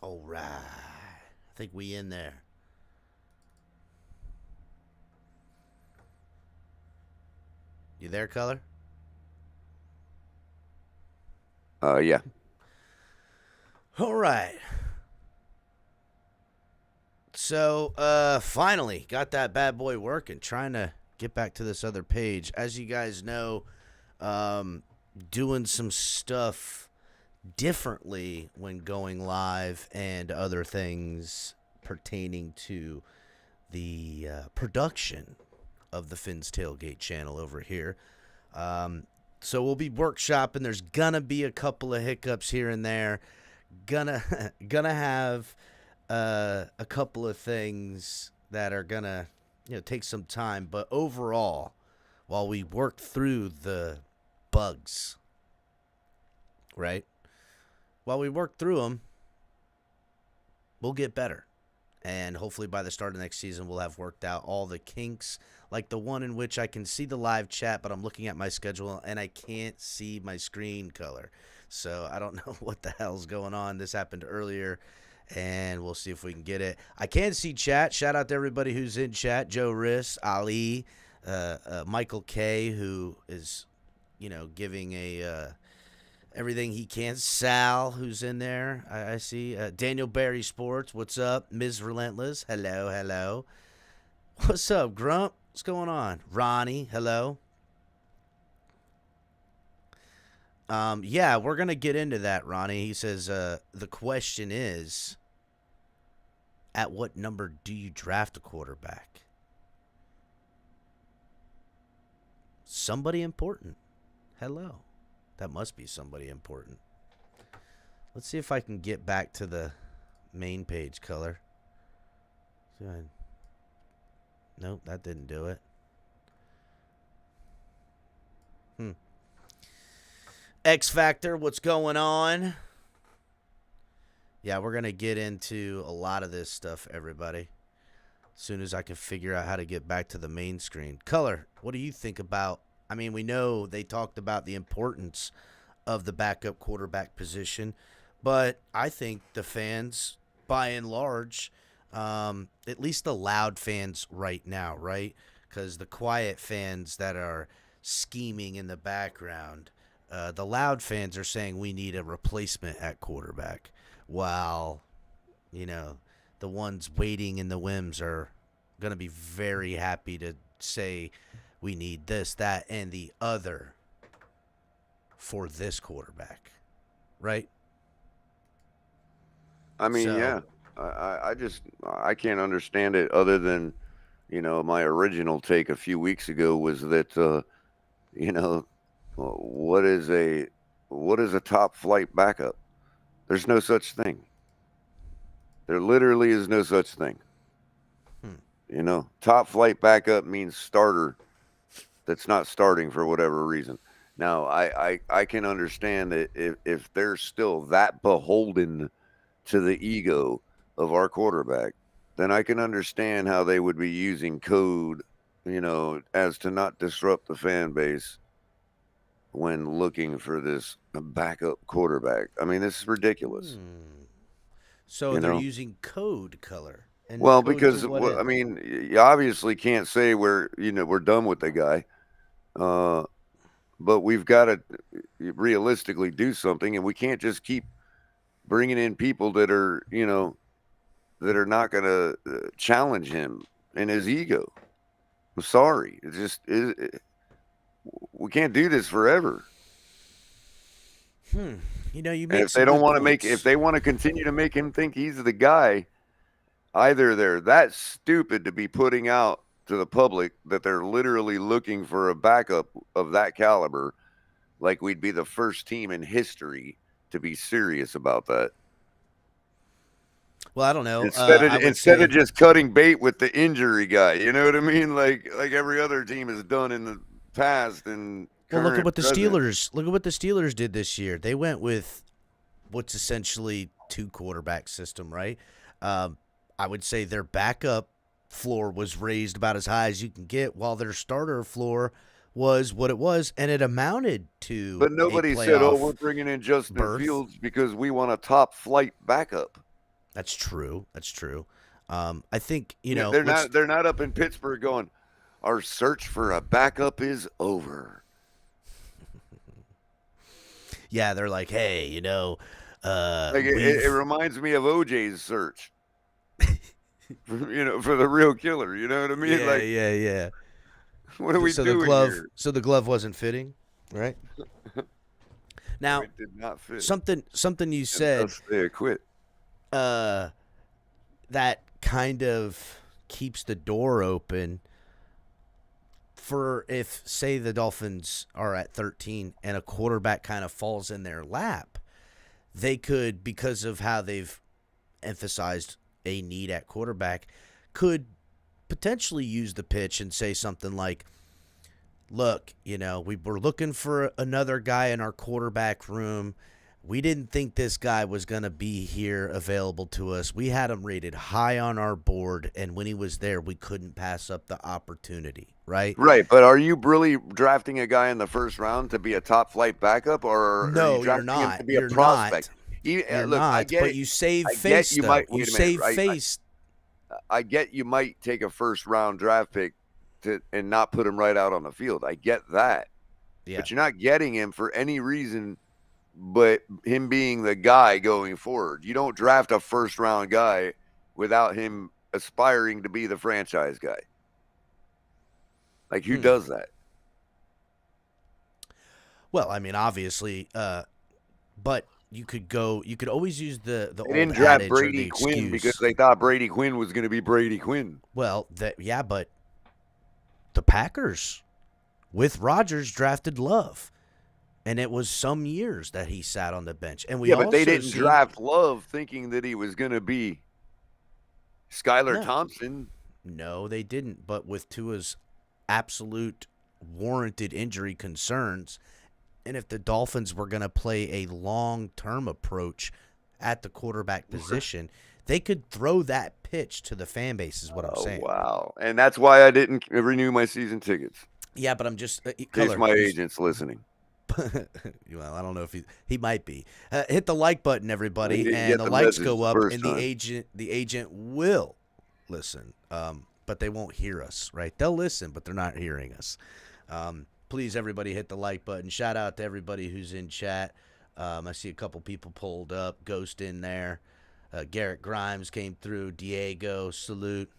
All right. I think we in there. You there, Color? Yeah. All right. So, finally got that bad boy working. Trying to get back to this other page. As you guys know, um, doing some stuff differently when going live and other things pertaining to the production of the Finn's Tailgate channel over here. Um, so we'll be workshopping. There's gonna be a couple of hiccups here and there. Gonna gonna have a couple of things that are gonna take some time. But overall, while we work through the bugs, right? While we work through them, we'll get better. And hopefully by the start of next season, we'll have worked out all the kinks, like the one in which I can see the live chat, but I'm looking at my schedule and I can't see my screen color. So I don't know what the hell's going on. This happened earlier, and we'll see if we can get it. I can see chat. Shout out to everybody who's in chat. Joe Riss, Ali, Michael K, who is, giving a everything he can. Sal, who's in there, I see. Daniel Barry Sports, what's up? Ms. Relentless, hello, hello. What's up, Grump? What's going on? Ronnie, hello. Yeah, we're going to get into that, Ronnie. He says, the question is, at what number do you draft a quarterback? Somebody important. Hello. That must be somebody important. Let's see if I can get back to the main page color. Nope, that didn't do it. X Factor, what's going on? Yeah, we're going to get into a lot of this stuff, everybody. As soon as I can figure out how to get back to the main screen. Color, what do you think about? I mean, we know they talked about the importance of the backup quarterback position, but I think the fans, by and large, at least the loud fans right now, right? Because the quiet fans that are scheming in the background, the loud fans are saying we need a replacement at quarterback, while, the ones waiting in the whims are going to be very happy to say we need this, that, and the other for this quarterback, right? I mean, yeah. So, I can't understand it other than, my original take a few weeks ago was that, you know, what is a top flight backup? There's no such thing. There literally is no such thing. hmm. Top flight backup means starter that's not starting for whatever reason. Now, I can understand that if they're still that beholden to the ego of our quarterback, then I can understand how they would be using code, as to not disrupt the fan base when looking for this backup quarterback. I mean, this is ridiculous, Hmm. So you they're know? using code color. And Well, code to because what I end? mean, you obviously can't say we're done with the guy. Uh, but we've got to realistically do something, and we can't just keep bringing in people that are not going to challenge him and his ego. I'm sorry, we can't do this forever. Hmm. You And make if they some don't good want to if points. they want to continue to make him think he's the guy, either they're that stupid to be putting out to the public that they're literally looking for a backup of that caliber, like we'd be the first team in history to be serious about that. Well, I don't know. Instead of I would instead of say, just cutting bait with the injury guy, you know what I mean? Like every other team has done in the past and well, look at current what the present. Steelers. Look at what the Steelers did this year. They went with what's essentially two quarterback system, right? Um, I would say their backup floor was raised about as high as you can get, while their starter floor was what it was, and it amounted to But a nobody said, "Oh, we're playoff bringing in Justin berth. Fields because we want a top flight backup." That's true. That's true. I think Yeah, they're not up in Pittsburgh going, our search for a backup is over. Yeah, they're like, hey, Like it reminds me of OJ's search. For the real killer. You know what I mean? Yeah, Like, yeah. what are we So the doing glove, here? so the glove wasn't fitting, right? Now, It did not fit. something you And said, thus they quit. that kind of keeps the door open for if, say, the Dolphins are at 13 and a quarterback kind of falls in their lap, they could, because of how they've emphasized a need at quarterback, could potentially use the pitch and say something like, look, we were looking for another guy in our quarterback room. We didn't think this guy was going to be here available to us. We had him rated high on our board, and when he was there, we couldn't pass up the opportunity, right? Right, but are you really drafting a guy in the first round to be a top flight backup, or No, are you you're drafting him not. to be You're a prospect? You're Look, I not, get but it. you save I face, get you though. might. You Wait a save minute, right? face. I get you might take a first round draft pick and not put him right out on the field. I get that, Yeah. but you're not getting him for any reason but him being the guy going forward. You don't draft a first round guy without him aspiring to be the franchise guy. Like, who does that? Well, I mean, obviously, but you could always use the They old didn't draft adage or the Brady Quinn excuse. because they thought Brady Quinn was going to be Brady Quinn. Well, but the Packers with Rodgers drafted Love. And it was some years that he sat on the bench. And but they didn't draft Love thinking that he was going to be Skylar Thompson. No, they didn't. But with Tua's absolute warranted injury concerns, and if the Dolphins were going to play a long-term approach at the quarterback position, they could throw that pitch to the fan base is what I'm saying. Wow. And that's why I didn't renew my season tickets. Yeah, but I'm just in case my agent's listening. Well, I don't know if he might be. Hit the like button, everybody, and the likes go up, and the agent will listen. But they won't hear us, right? They'll listen, but they're not hearing us. Please, everybody, hit the like button. Shout out to everybody who's in chat. I see a couple people pulled up. Ghost in there. Garrett Grimes came through. Diego, salute.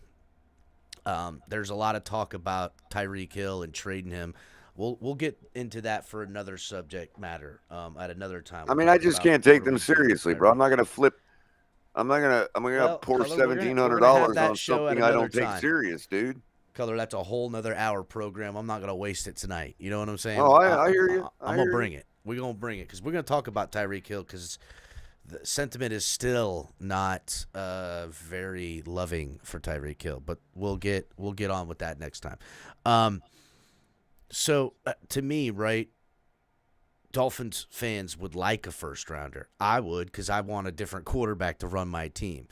There's a lot of talk about Tyreek Hill and trading him. We'll get into that for another subject matter at another time. I mean, I just can't take them seriously, bro. I'm not gonna flip. I'm gonna pour $1,700 on something I don't take serious, dude. Color, that's a whole nother hour program. I'm not gonna waste it tonight. You know what I'm saying? Oh, I hear you. I'm gonna bring it. We're gonna bring it because we're gonna talk about Tyreek Hill because the sentiment is still not very loving for Tyreek Hill. But we'll get on with that next time. So, to me, right, Dolphins fans would like a first-rounder. I would because I want a different quarterback to run my team.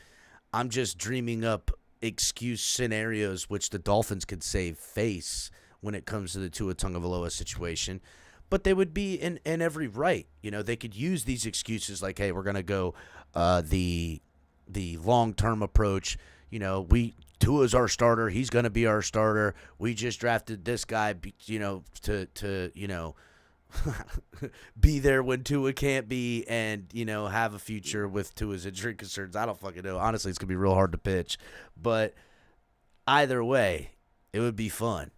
I'm just dreaming up excuse scenarios which the Dolphins could save face when it comes to the Tua Tagovailoa situation. But they would be in every right. They could use these excuses like, hey, we're going to go the long-term approach. Tua's our starter. He's going to be our starter. We just drafted this guy, to be there when Tua can't be and, have a future with Tua's injury concerns. I don't fucking know. Honestly, it's going to be real hard to pitch. But either way, it would be fun.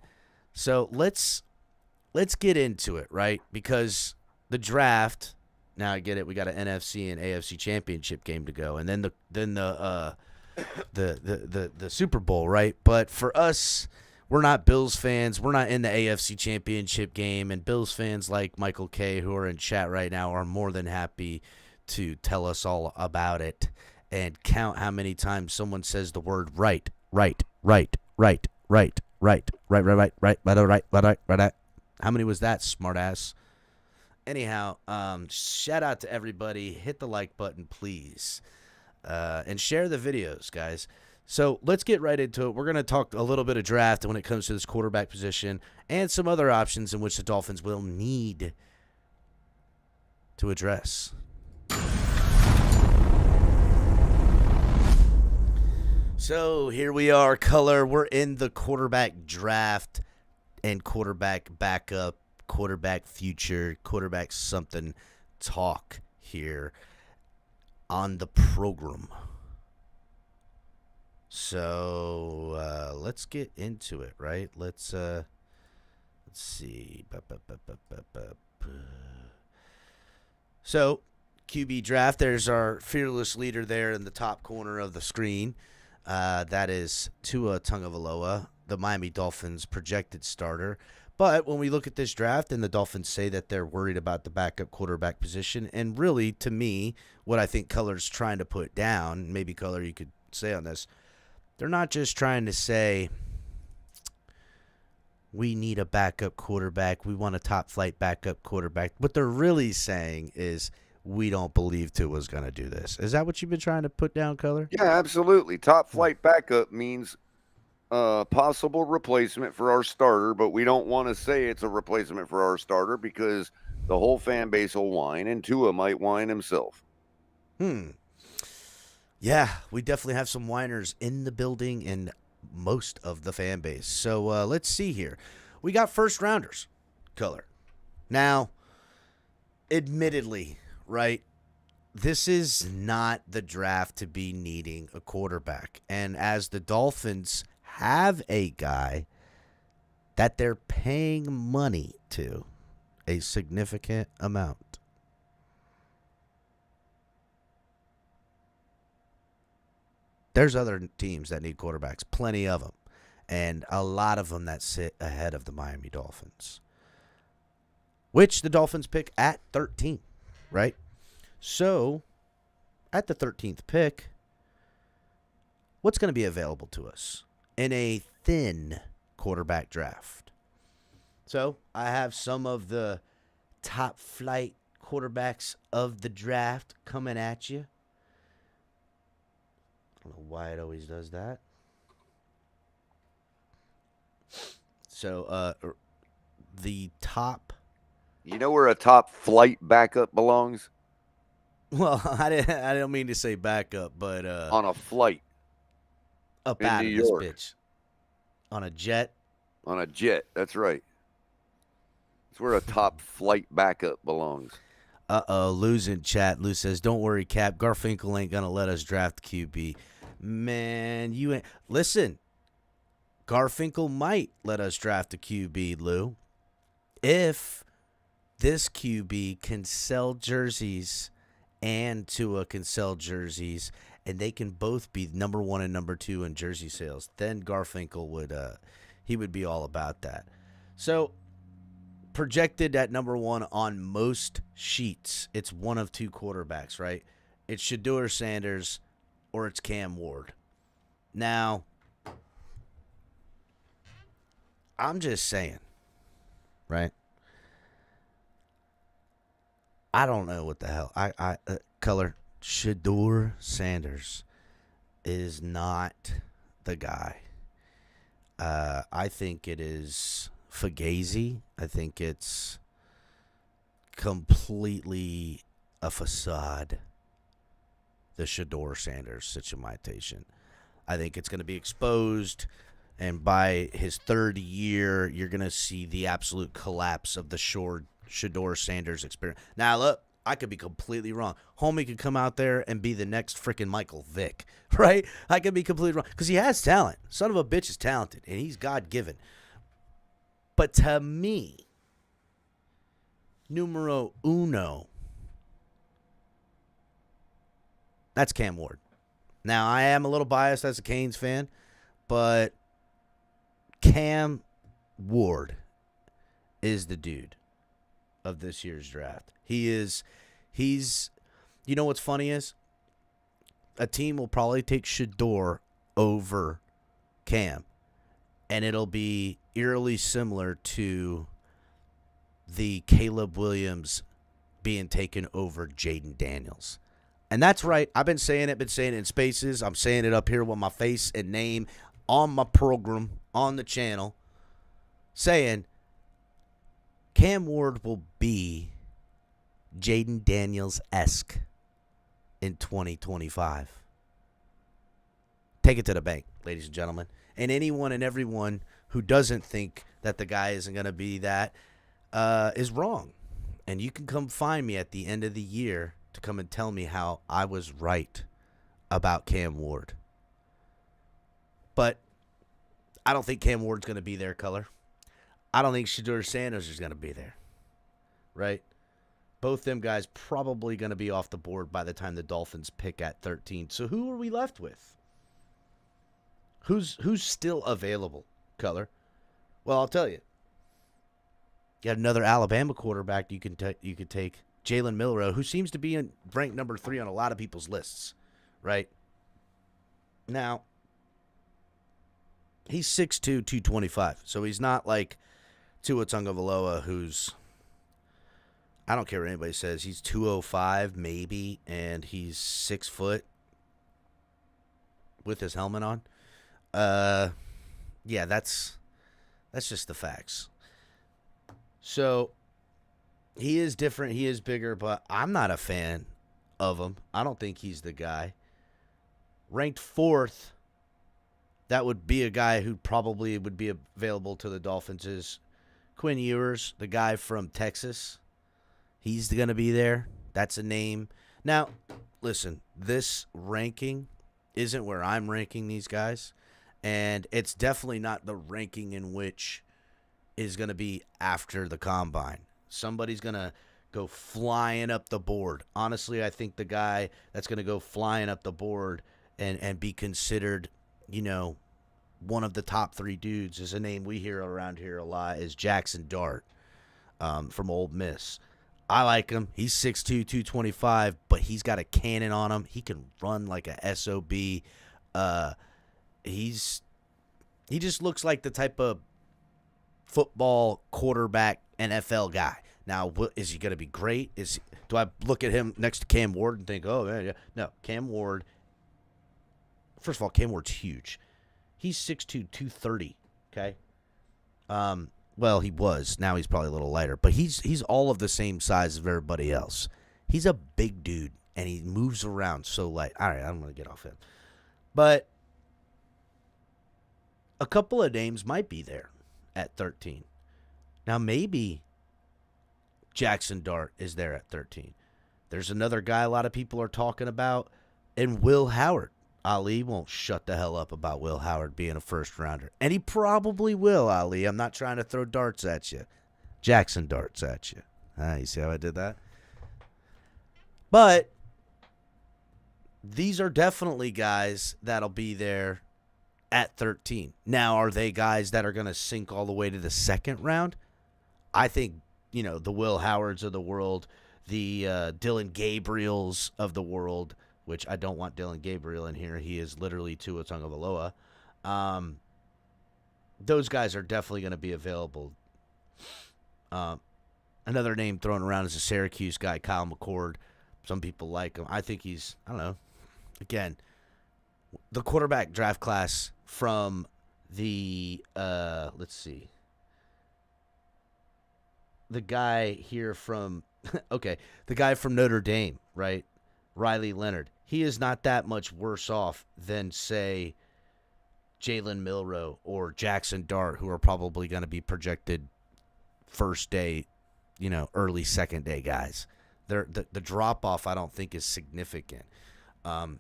So let's get into it, right? Because the draft, now I get it. We got an NFC and AFC championship game to go. And then the Super Bowl, right? But for us, we're not Bills fans. We're not in the AFC championship game. And Bills fans like Michael K., who are in chat right now, are more than happy to tell us all about it and count how many times someone says the word right. How many was that, smartass? Anyhow, shout out to everybody. Hit the like button, please. And share the videos, guys. So let's get right into it. We're going to talk a little bit of draft when it comes to this quarterback position and some other options in which the Dolphins will need to address. So here we are, Color. We're in the quarterback draft and quarterback backup, quarterback future, quarterback something talk here on the program. So let's get into it, right? Let's see. So QB draft. There's our fearless leader there in the top corner of the screen. That is Tua Tagovailoa, the Miami Dolphins' projected starter. But when we look at this draft, and the Dolphins say that they're worried about the backup quarterback position, and really, to me, what I think Color's trying to put down, maybe Color you could say on this, they're not just trying to say, we need a backup quarterback, we want a top-flight backup quarterback. What they're really saying is, we don't believe Tua's going to do this. Is that what you've been trying to put down, Color? Yeah, absolutely. Top flight backup means possible replacement for our starter, but we don't want to say it's a replacement for our starter because the whole fan base will whine, and Tua might whine himself. Yeah, we definitely have some whiners in the building and most of the fan base. So let's see here. We got first rounders, Color. Now, admittedly, right, this is not the draft to be needing a quarterback. And as the Dolphins have a guy that they're paying money to, a significant amount. There's other teams that need quarterbacks, plenty of them, and a lot of them that sit ahead of the Miami Dolphins, which the Dolphins pick at 13. Right? So, at the 13th pick, what's going to be available to us in a thin quarterback draft? So, I have some of the top flight quarterbacks of the draft coming at you. I don't know why it always does that. So, the top... You know where a top flight backup belongs? Well, I don't mean to say backup, but on a flight up in out New of this York. bitch. On a jet. On a jet, that's right. It's where a top flight backup belongs. Lou's in chat. Lou says, "Don't worry, Cap. Garfinkel ain't gonna let us draft QB." Man, you ain't. Listen, Garfinkel might let us draft a QB, Lou, if this QB can sell jerseys and Tua can sell jerseys, and they can both be number 1 and number 2 in jersey sales. Then Garfinkel would be all about that. So, projected at number 1 on most sheets, it's one of two quarterbacks, right? It's Shedeur Sanders or it's Cam Ward. Now, I'm just saying, right? I don't know what the hell. Color, Shedeur Sanders is not the guy. I think it is Fugazi. I think it's completely a facade, the Shedeur Sanders situation. I think it's going to be exposed, and by his third year, you're going to see the absolute collapse of the Shedeur Sanders experience. Now, look, I could be completely wrong. Homie could come out there and be the next freaking Michael Vick, right? I could be completely wrong because he has talent. Son of a bitch is talented, and he's God-given. But to me, numero uno, that's Cam Ward. Now, I am a little biased as a Canes fan, but Cam Ward is the dude of this year's draft. He's, you know what's funny is, a team will probably take Shedeur over Cam, and it'll be eerily similar to the Caleb Williams being taken over Jaden Daniels. And that's right. I've been saying it in spaces. I'm saying it up here with my face and name on my program, on the channel, saying Cam Ward will be Jaden Daniels-esque in 2025. take it to the bank, ladies and gentlemen. And anyone and everyone who doesn't think that the guy isn't going to be that is wrong. And you can come find me at the end of the year to come and tell me how I was right about Cam Ward. But I don't think Cam Ward's going to be there, Color. I don't think Shedeur Sanders is going to be there, right? Both them guys probably going to be off the board by the time the Dolphins pick at 13. So who are we left with? Who's still available, Color? Well, I'll tell you. You got another Alabama quarterback you could take, Jalen Milroe, who seems to be ranked number 3 on a lot of people's lists, right? Now, he's 6'2", 225, so he's not like Tua Tagovailoa, who's, I don't care what anybody says, he's 205 maybe, and he's 6 foot with his helmet on. Yeah, that's just the facts. So, he is different, he is bigger, but I'm not a fan of him. I don't think he's the guy. Ranked 4th, that would be a guy who probably would be available to the Dolphins is Quinn Ewers, the guy from Texas. He's going to be there. That's a name. Now, listen, this ranking isn't where I'm ranking these guys, and it's definitely not the ranking in which is going to be after the combine. Somebody's going to go flying up the board. Honestly, I think the guy that's going to go flying up the board and be considered, one of the top 3 dudes is a name we hear around here a lot is Jackson Dart from Ole Miss. I like him. He's 6'2", 225, but he's got a cannon on him. He can run like a SOB. He just looks like the type of football quarterback NFL guy. Now, is he going to be great? Do I look at him next to Cam Ward and think, oh, man, yeah. No, Cam Ward, first of all, Cam Ward's huge. He's 6'2", 230, okay? Well, he was. Now he's probably a little lighter. But he's all of the same size as everybody else. He's a big dude, and he moves around so light. All right, I'm going to get off him. But a couple of names might be there at 13. Now, maybe Jackson Dart is there at 13. There's another guy a lot of people are talking about, and Will Howard. Ali won't shut the hell up about Will Howard being a first-rounder. And he probably will, Ali. I'm not trying to throw darts at you. Jackson darts at you. You see how I did that? But these are definitely guys that'll be there at 13. Now, are they guys that are going to sink all the way to the second round? I think, the Will Howards of the world, the Dylan Gabriels of the world, which I don't want Dylan Gabriel in here. He is literally Tua Tagovailoa. Those guys are definitely going to be available. Another name thrown around is a Syracuse guy, Kyle McCord. Some people like him. I think he's, I don't know. Again, the quarterback draft class from the, let's see. The guy here from, the guy from Notre Dame, right? Riley Leonard. He is not that much worse off than, say, Jalen Milroe or Jackson Dart, who are probably going to be projected first day, early second day guys. The drop-off, I don't think, is significant. To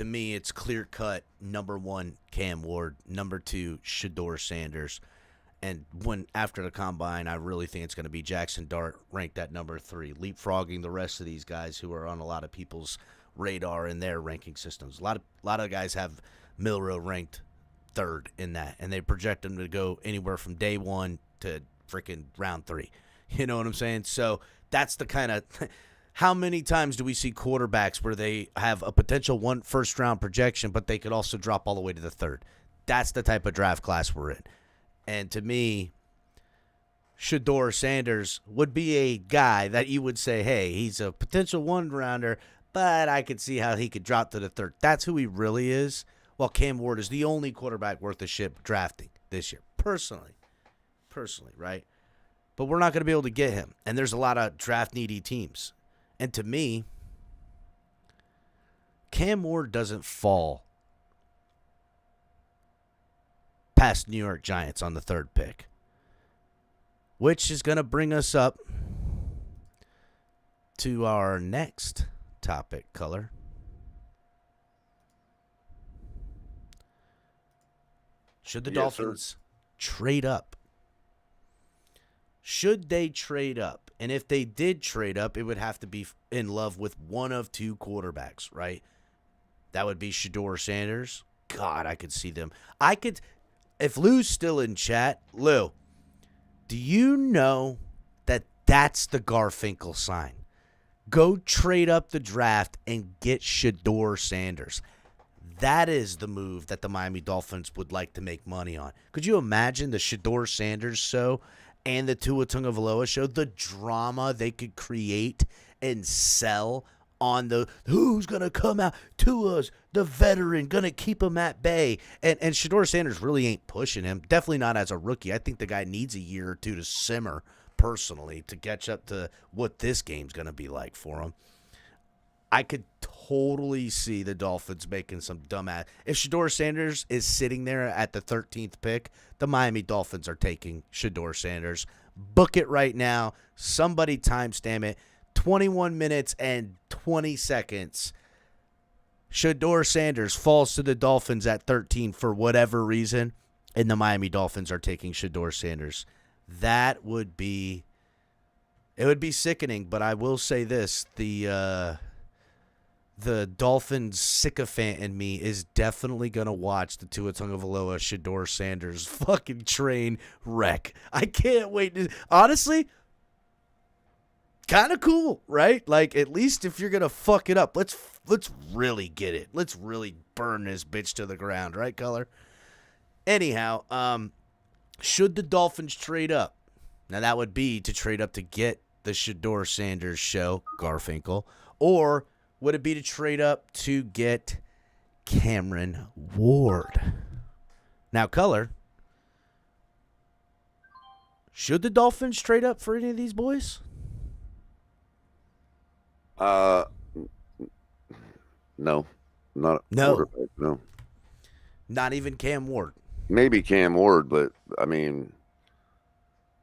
me, it's clear-cut. Number 1, Cam Ward. Number 2, Shedeur Sanders. And after the combine, I really think it's going to be Jackson Dart ranked at number 3, leapfrogging the rest of these guys who are on a lot of people's radar in their ranking systems. A lot of guys have Milroe ranked 3rd in that, and they project him to go anywhere from day 1 to freaking round 3. You know what I'm saying? So that's the kind of how many times do we see quarterbacks where they have a potential first-round projection, but they could also drop all the way to the 3rd? That's the type of draft class we're in. And to me, Shedeur Sanders would be a guy that you would say, hey, he's a potential 1-rounder, but I could see how he could drop to the 3rd. That's who he really is. Well, Cam Ward is the only quarterback worth a shit drafting this year, personally, right? But we're not going to be able to get him. And there's a lot of draft-needy teams. And to me, Cam Ward doesn't fall past New York Giants on the 3rd pick. Which is going to bring us up to our next topic, Color. Should the Dolphins trade up? Should they trade up? And if they did trade up, it would have to be in love with one of 2 quarterbacks, right? That would be Shedeur Sanders. God, I could see them. If Lou's still in chat, Lou, do you know that that's the Garfinkel sign? Go trade up the draft and get Shedeur Sanders. That is the move that the Miami Dolphins would like to make money on. Could you imagine the Shedeur Sanders show and the Tua Tagovailoa show, the drama they could create and sell on the who's going to come out? Tua's the veteran, going to keep him at bay. And Shedeur Sanders really ain't pushing him. Definitely not as a rookie. I think the guy needs a year or 2 to simmer personally to catch up to what this game's going to be like for him. I could totally see the Dolphins making some dumbass. If Shedeur Sanders is sitting there at the 13th pick, the Miami Dolphins are taking Shedeur Sanders. Book it right now. Somebody timestamp it. 21 minutes and 20 seconds. Shedeur Sanders falls to the Dolphins at 13 for whatever reason, and the Miami Dolphins are taking Shedeur Sanders. That would be sickening, but I will say this, the Dolphins sycophant in me is definitely going to watch the Tua Tagovailoa Shedeur Sanders fucking train wreck. I can't wait. Honestly, kind of cool, right? Like, at least if you're going to fuck it up, let's really get it. Let's really burn this bitch to the ground, right, Color? Anyhow, should the Dolphins trade up? Now, that would be to trade up to get the Shedeur Sanders show, Garfinkel, or would it be to trade up to get Cameron Ward? Now, Color, should the Dolphins trade up for any of these boys? No. Not No. No. Not even Cam Ward. Maybe Cam Ward, but, I mean,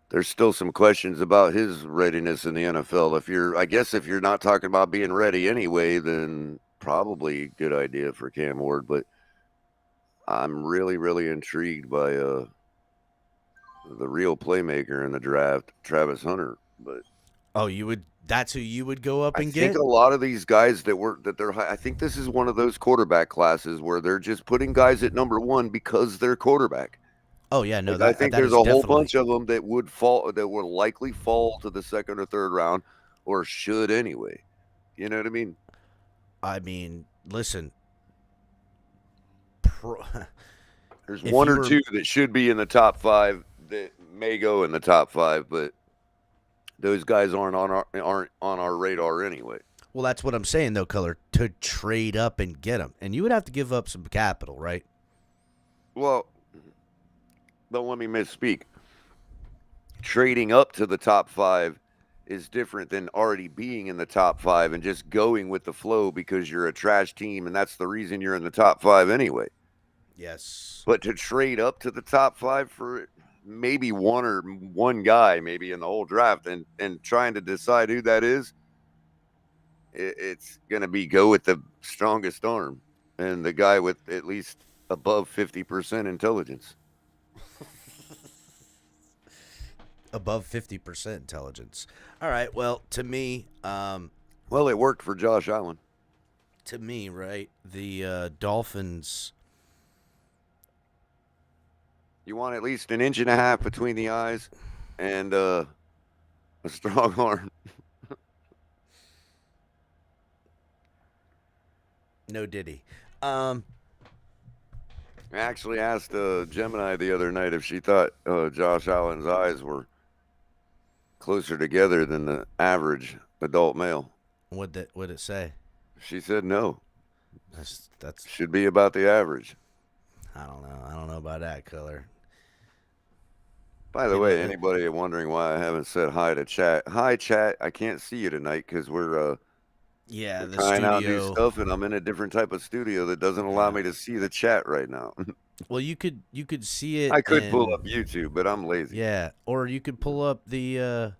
there's still some questions about his readiness in the NFL. If you're not talking about being ready anyway, then probably a good idea for Cam Ward. But I'm really, really intrigued by the real playmaker in the draft, Travis Hunter. But that's who you would go up and get? I think a lot of these guys I think this is one of those quarterback classes where they're just putting guys at number 1 because they're quarterback. Oh yeah, no. I think there's a whole bunch of them that will likely fall to the 2nd or 3rd round, or should anyway. You know what I mean? I mean, listen. There's 1 or 2 that should be in the top 5 that may go in the top 5, but those guys aren't on our radar anyway. Well, that's what I'm saying though, Color. To trade up and get them, and you would have to give up some capital, right? Well, don't let me misspeak. Trading up to the top 5 is different than already being in the top 5 and just going with the flow because you're a trash team and that's the reason you're in the top 5 anyway. Yes. But to trade up to the top 5 for maybe one guy maybe in the whole draft and trying to decide who that is, it's going to be go with the strongest arm and the guy with at least above 50% intelligence. Above 50% intelligence. All right. Well, to me, well, it worked for Josh Allen. To me, right, the Dolphins. You want at least an inch and a half between the eyes and a strong arm. No diddy. I actually asked Gemini the other night if she thought Josh Allen's eyes were closer together than the average adult male. What'd it say? She said no. That's should be about the average. I don't know about that, Color. By the way, anybody wondering why I haven't said hi to chat? Hi, chat. I can't see you tonight because we're the trying studio out new stuff, and I'm in a different type of studio that doesn't allow me to see the chat right now. Well, you could see it I could pull in up YouTube, but I'm lazy. yeah, or you could pull up The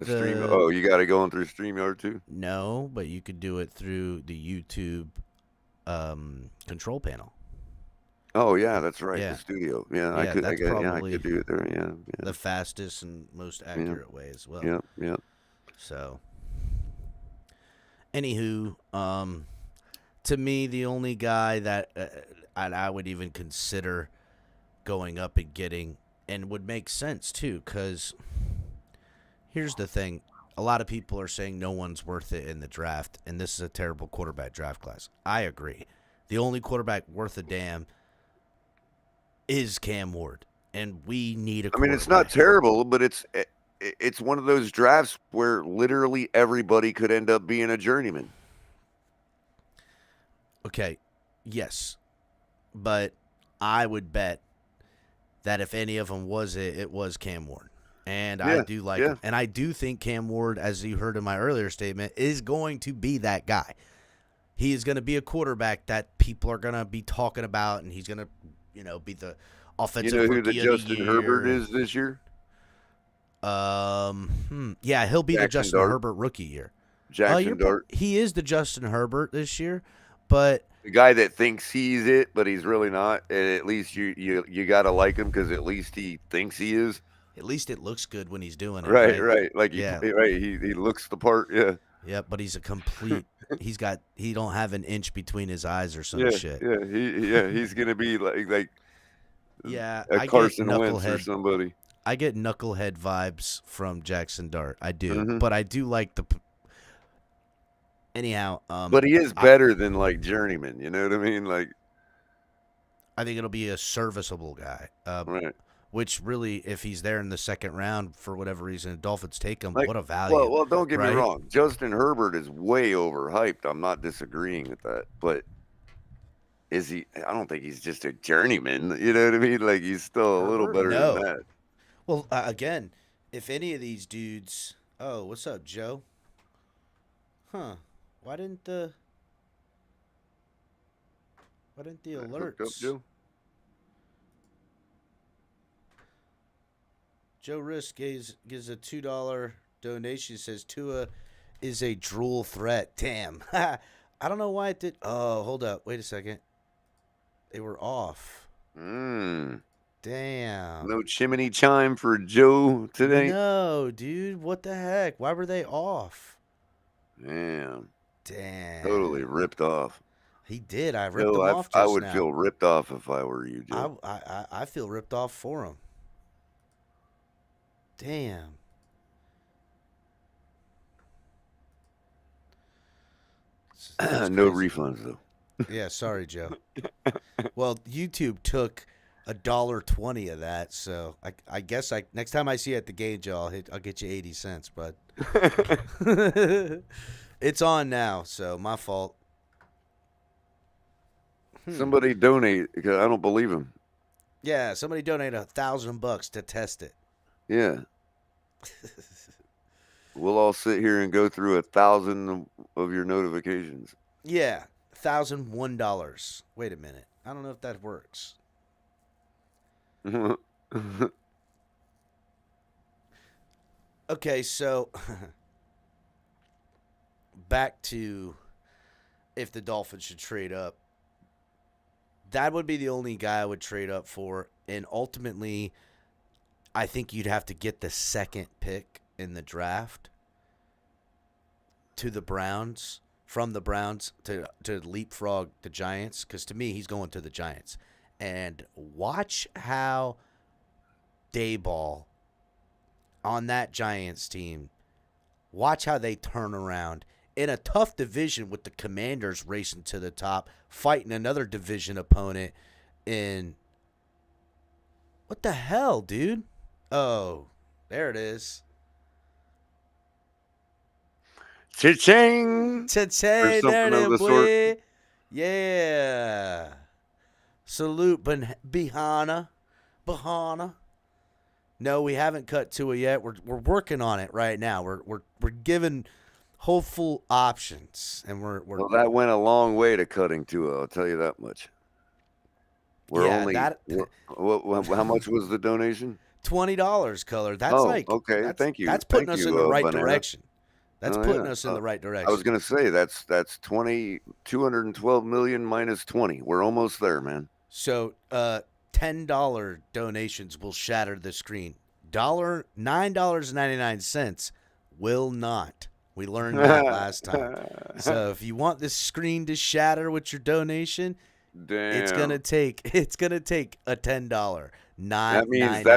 stream. the Oh, you got it going through StreamYard too. no, but you could do it through the YouTube control panel. Oh yeah, that's right. The Yeah, studio. Yeah, I yeah, could. I that's could. Yeah, I could probably do it there. Yeah, the fastest and most yeah, accurate way as well. yeah, yeah. So, anywho, to me, the only guy that I would even consider going up and getting, and would make sense too, because here's the thing. A lot of people are saying no one's worth it in the draft, and this is a terrible quarterback draft class. I agree. The only quarterback worth a damn is Cam Ward, and we need a I mean, quarterback. it's not terrible, but it's one of those drafts where literally everybody could end up being a journeyman. Okay, yes, but I would bet that if any of them was it, it was Cam Ward. And I Yeah, do like yeah. him. And I do think Cam Ward, as you heard in my earlier statement, is going to be that guy. He is going to be a quarterback that people are going to be talking about, and he's going to, be the You offensive know who the rookie of the Justin year. Herbert is this year? Yeah, he'll be the Jackson Justin Dart. Herbert rookie year. Jackson Dart. He is the Justin Herbert this year, but The guy that thinks he's it, but he's really not. And at least you gotta like him because at least he thinks he is. at least it looks good when he's doing it. Right, Right. right. Like Yeah. he looks the part. Yeah, Yep, but he's a complete. He don't have an inch between his eyes or some yeah, shit. yeah. He's gonna be like Yeah, a I Carson get Wentz or knucklehead. somebody. I get knucklehead vibes from Jackson Dart. I do, Mhm. but I do like the. Anyhow, But he is better than like journeyman. You know what I mean? Like, I think it'll be a serviceable guy. right. Which really, if he's there in the second round for whatever reason, the Dolphins take him. Like, What a value! well, don't get me right? wrong. Justin Herbert is way overhyped. I'm not disagreeing with that, but is he? I don't think he's just a journeyman. You know what I mean? Like he's still a little Herbert? better No. than that. Well, again, if any of these dudes, oh, what's up, Joe? Huh? Why didn't the Hooked alerts? up, Joe? Joe Risk gives a $2 donation. Says Tua is a drool threat. Damn. I don't know why it did. Oh, hold up. Wait a second. They were off. Mm. Damn. No chimney chime for Joe today. No, dude. What the heck? Why were they off? Damn. Damn. Ripped off. He did. I ripped Joe, him off just I would now. feel ripped off if I were you, Joe. I feel ripped off for him. Damn. That's No crazy. refunds though. Yeah, sorry, Joe. Well, YouTube took $1.20 of that, so I guess next time I see you at the game, Joe, I'll get you 80 cents, bud. It's on now, so my fault. Somebody donate because I don't believe him. Yeah, somebody donate $1,000 to test it. Yeah. We'll all sit here and go through 1,000 of your notifications. Yeah, $1,001. Wait a minute. I don't know if that works. Okay, so back to if the Dolphins should trade up. That would be the only guy I would trade up for. And ultimately, I think you'd have to get the second pick in the draft to the Browns, from the Browns to leapfrog the Giants. Because to me, he's going to the Giants. And watch how Dayball on that Giants team, watch how they turn around in a tough division with the Commanders racing to the top, fighting another division opponent in what the hell, dude? Oh, there it is. Cha-ching! Cha-ching, there it something of is, the sort. boy. Yeah. Salute, Bahana. No, we haven't cut to it yet. We're working on it right now. We're giving hopeful options, and we're Well, that went a long way to cutting to it. I'll tell you that much. We're Yeah, only that how much was the donation? $20 color. That's Oh, like okay. that's putting Thank us in the you, right Banana. direction. That's Oh putting yeah. us in the right I was direction. gonna say that's 212 million minus 20. We're almost there, man. So, $10 donations will shatter the screen. $9.99 will not. We learned that last time. So if you want this screen to shatter with your donation, it's Damn. gonna take a $10. Not That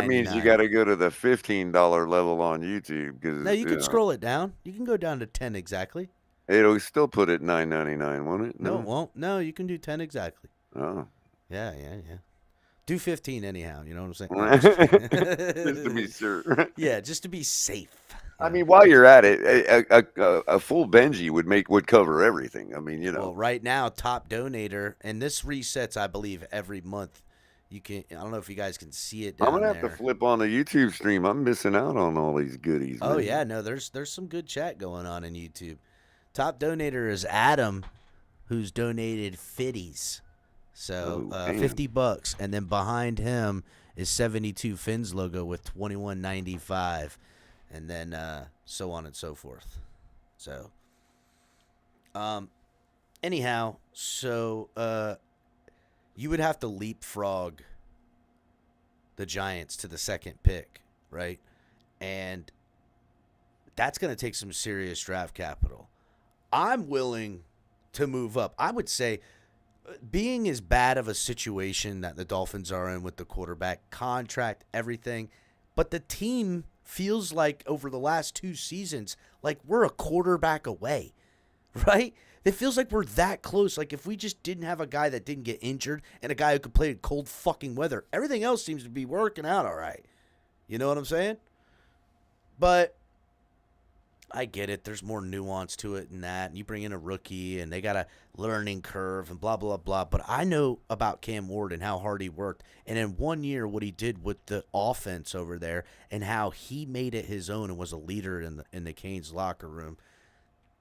means you 9.99. got to go to the $15 level on YouTube Now because you can scroll it down. You can go down to 10 exactly. it'll still put it 9.99, won't it? No, it No. won't. No, you can do 10 exactly. Oh. Yeah, yeah, yeah. Do 15 anyhow. You know what I'm saying? No, I'm just Just to be kidding. sure. Yeah, just to be safe. I You know? mean, while you're at it, a full Benji would cover everything. I mean, Well, right now, top donator, and this resets, I believe, every month. You can. I don't know if you guys can see it I'm down gonna have to there. flip on the YouTube stream. I'm missing out on all these goodies, Oh man. yeah, no, there's some good chat going on in YouTube. Top donator is Adam, who's donated 50s. So Oh, damn. $50, and then behind him is 72 Fins logo with 21.95, and then so on and so forth. So, anyhow, so you would have to leapfrog the Giants to the second pick, right? And that's going to take some serious draft capital. I'm willing to move up. I would say, being as bad of a situation that the Dolphins are in with the quarterback contract, everything, but the team feels like over the last 2 seasons, like we're a quarterback away, right? It feels like we're that close. Like if we just didn't have a guy that didn't get injured and a guy who could play in cold fucking weather, everything else seems to be working out all right. You know what I'm saying? But I get it. There's more nuance to it than that. And you bring in a rookie and they got a learning curve and blah, blah, blah. But I know about Cam Ward and how hard he worked. And in 1 year, what he did with the offense over there and how he made it his own and was a leader in the Canes locker room.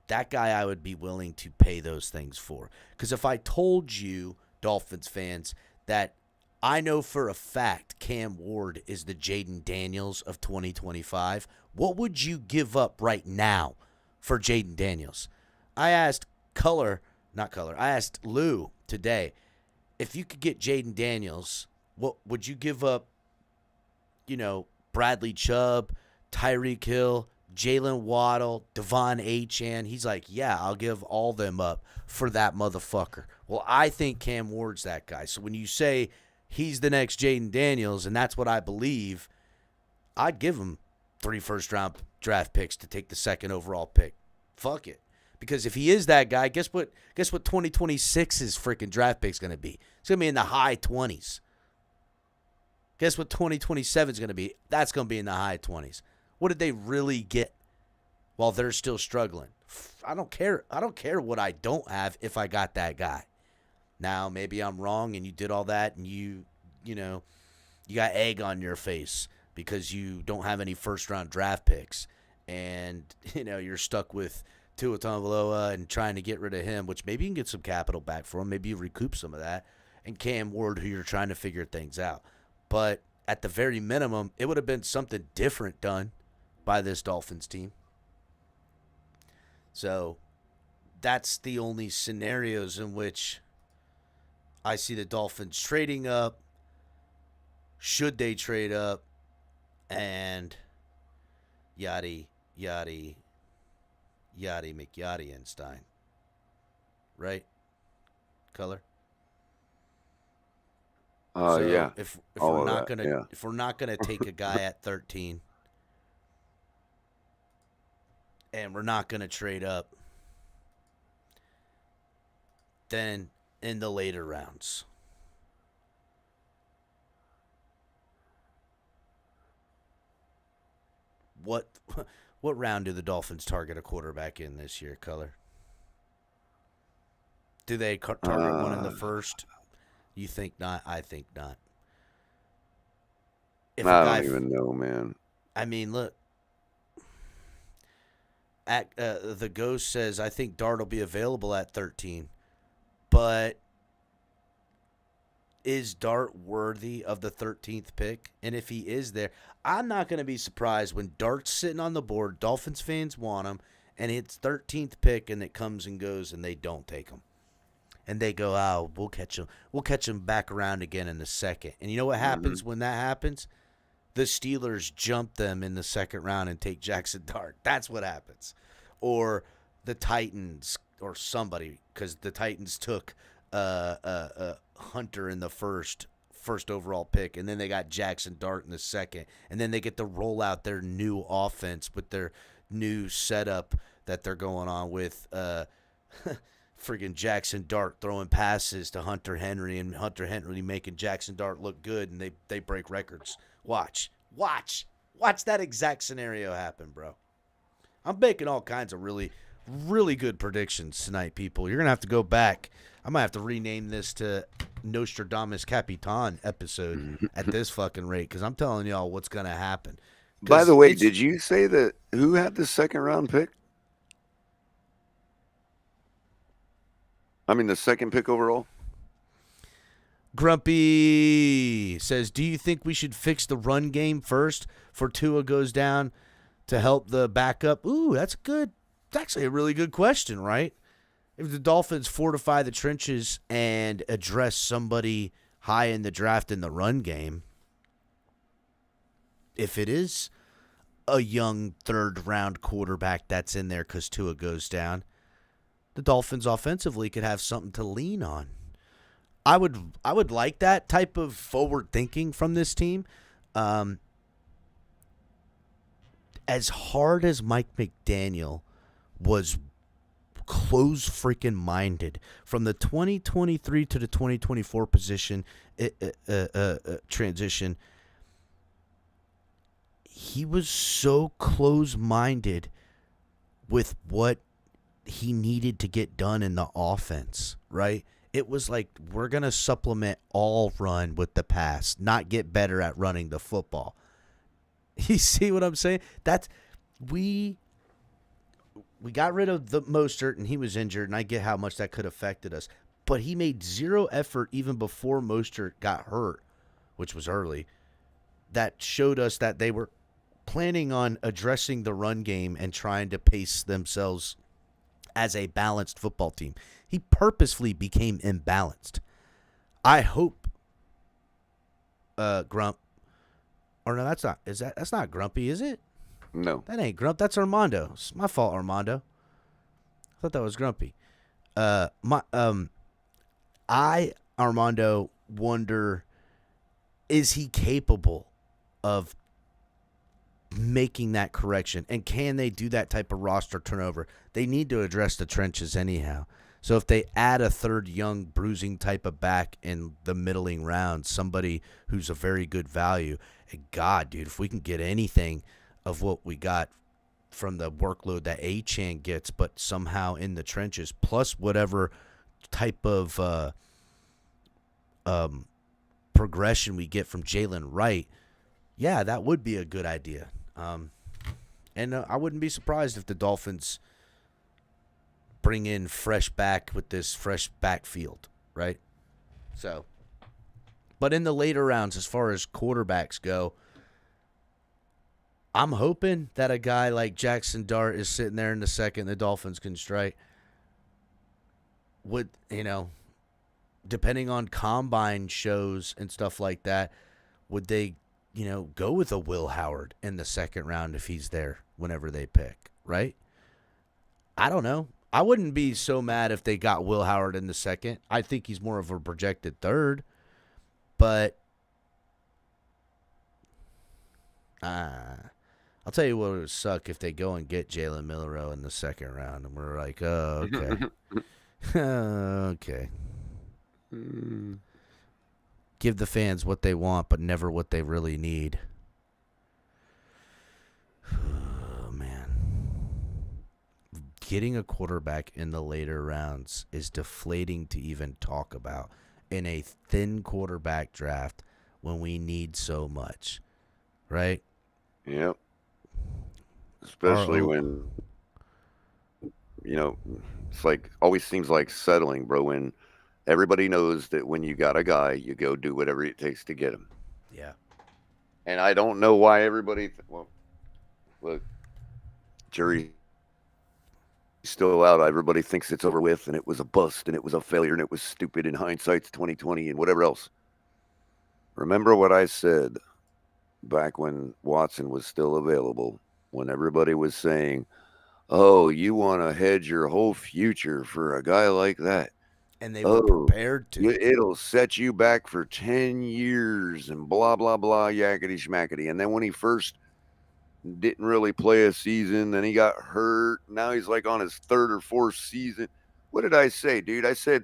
That guy I would be willing to pay those things for. Because if I told you, Dolphins fans, that I know for a fact Cam Ward is the Jaden Daniels of 2025, what would you give up right now for Jaden Daniels? I asked I asked Lou today, if you could get Jaden Daniels, what would you give up, Bradley Chubb, Tyreek Hill, Jalen Waddle, Devon Achane? He's like, yeah, I'll give all them up for that motherfucker. Well, I think Cam Ward's that guy. So when you say he's the next Jaden Daniels, and that's what I believe, I'd give him 3 first-round draft picks to take the second overall pick. Fuck it. Because if he is that guy, guess what 2026's freaking draft pick's going to be? It's going to be in the high 20s. Guess what 2027 is going to be? That's going to be in the high 20s. What did they really get while they're still struggling? I don't care. I don't care what I don't have if I got that guy. Now, maybe I'm wrong and you did all that and you got egg on your face because you don't have any first-round draft picks and, you're stuck with Tua Tagovailoa and trying to get rid of him, which maybe you can get some capital back for him. Maybe you recoup some of that. And Cam Ward, who you're trying to figure things out. But at the very minimum, it would have been something different done by this Dolphins team. So that's the only scenarios in which I see the Dolphins trading up, should they trade up, and yaddy, yaddy, yaddy, McYaddy Einstein. Right? Color? So Yeah. if All we're of not that, gonna yeah. if we're not gonna take a guy at 13 and we're not gonna trade up, then in the later rounds, what round do the Dolphins target a quarterback in this year, Color? Do they target one in the first? You think not? I think not. If I don't even know, man. I mean, look. The Ghost says, I think Dart will be available at 13. But is Dart worthy of the 13th pick? And if he is there, I'm not going to be surprised when Dart's sitting on the board, Dolphins fans want him, and it's 13th pick and it comes and goes and they don't take him. And they go, oh, we'll catch him. We'll catch him back around again in the second. And you know what happens when that happens? The Steelers jump them in the second round and take Jackson Dart. That's what happens. Or the Titans or somebody, because the Titans took Hunter in the first overall pick, and then they got Jackson Dart in the second, and then they get to roll out their new offense with their new setup that they're going on with friggin' Jackson Dart throwing passes to Hunter Henry, and Hunter Henry making Jackson Dart look good, and they break records. Watch that exact scenario happen, bro. I'm making all kinds of really, really good predictions tonight, people. You're going to have to go back. I might have to rename this to Nostradamus Capitan episode at this fucking rate, because I'm telling y'all what's going to happen. By the way, did you say that who had the second round pick? I mean, the second pick overall? Grumpy says, do you think we should fix the run game first for Tua goes down to help the backup? Ooh, that's good. It's actually a really good question, right? If the Dolphins fortify the trenches and address somebody high in the draft in the run game, if it is a young third-round quarterback that's in there because Tua goes down, the Dolphins offensively could have something to lean on. I would like that type of forward thinking from this team. As hard as Mike McDaniel was close freaking minded from the 2023 to the 2024 position transition, he was so close minded with what he needed to get done in the offense, right? It was like, we're going to supplement all run with the pass, not get better at running the football. You see what I'm saying? That's we got rid of the Mostert, and he was injured, and I get how much that could have affected us. But he made zero effort even before Mostert got hurt, which was early. That showed us that they were planning on addressing the run game and trying to pace themselves as a balanced football team. He purposefully became imbalanced. I hope Grump, or no, that's not Grumpy, is it? No. That ain't Grump. That's Armando. It's my fault, Armando. I thought that was Grumpy. Armando, wonder, is he capable of making that correction? And can they do that type of roster turnover? They need to address the trenches anyhow. So if they add a third young bruising type of back in the middling round, somebody who's a very good value, and God, dude, if we can get anything of what we got from the workload that Achane gets, but somehow in the trenches, plus whatever type of progression we get from Jalen Wright, yeah, that would be a good idea. And I wouldn't be surprised if the Dolphins bring in fresh back with this fresh backfield, right? So, but in the later rounds, as far as quarterbacks go, I'm hoping that a guy like Jackson Dart is sitting there in the second the Dolphins can strike. Would, depending on combine shows and stuff like that, would they, go with a Will Howard in the second round if he's there whenever they pick, right? I don't know. I wouldn't be so mad if they got Will Howard in the second. I think he's more of a projected third. But I'll tell you what would suck if they go and get Jalen Milroe in the second round. And we're like, oh, okay. Okay. Give the fans what they want, but never what they really need. Oh, man. Getting a quarterback in the later rounds is deflating to even talk about in a thin quarterback draft when we need so much, right? Yep. Especially when, it's like always seems like settling, bro, when Everybody knows that when you got a guy, you go do whatever it takes to get him. Yeah. And I don't know why everybody. Well, look, jury's still out. Everybody thinks it's over with, and it was a bust, and it was a failure, and it was stupid, and hindsight's 2020, and whatever else. Remember what I said back when Watson was still available, when everybody was saying, "Oh, you want to hedge your whole future for a guy like that? And they were Oh, prepared to. it'll set you back for 10 years and blah, blah, blah, yakety schmackety." And then when he first didn't really play a season, then he got hurt. Now he's like on his third or fourth season. What did I say, dude? I said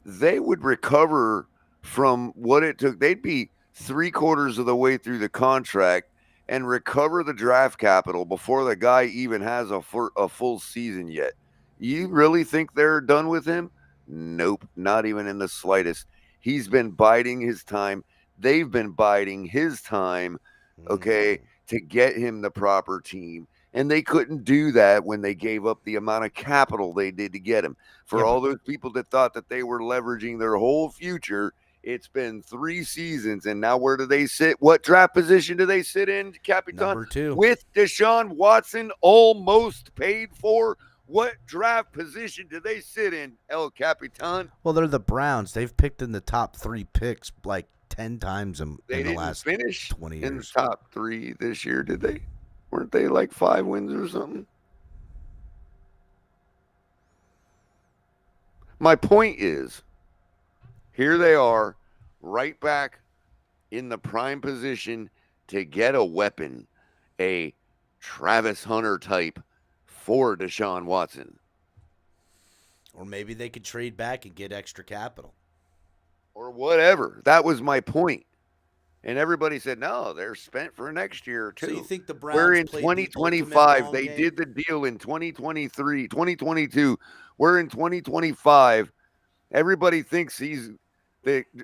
they would recover from what it took. They'd be 3/4 of the way through the contract and recover the draft capital before the guy even has a full season yet. You really think they're done with him? Nope, not even in the slightest. He's been biding his time. They've been biding his time, okay, to get him the proper team. And they couldn't do that when they gave up the amount of capital they did to get him. For all those people that thought that they were leveraging their whole future, it's been 3 seasons, and now where do they sit? What draft position do they sit in, Capitan? Number 2. With Deshaun Watson almost paid for, what draft position do they sit in, El Capitan? Well, they're the Browns. They've picked in the top 3 picks like 10 times in the last finish 20 years. in the top 3 this year, did they? Weren't they like 5 wins or something? My point is, here they are, right back in the prime position to get a weapon, a Travis Hunter type for Deshaun Watson. Or maybe they could trade back and get extra capital. Or whatever. That was my point. And everybody said, no, they're spent for next year, too. So you think the Browns We're in played 2025. The They did the deal in 2023, 2022. We're in 2025. Everybody thinks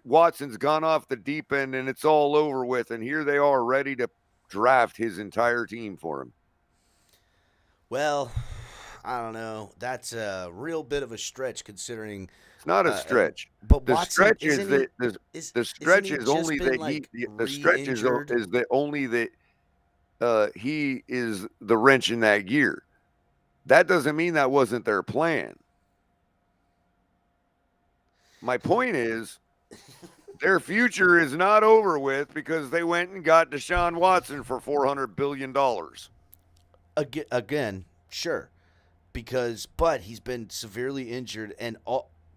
Watson's gone off the deep end and it's all over with. And here they are ready to draft his entire team for him. Well, I don't know. That's a real bit of a stretch considering. It's not a stretch. But the Watson, stretch is that the stretch is only that the stretch is that only that he is the wrench in that gear. That doesn't mean that wasn't their plan. My point is, their future is not over with because they went and got Deshaun Watson for $400 billion. Again, sure. But he's been severely injured, and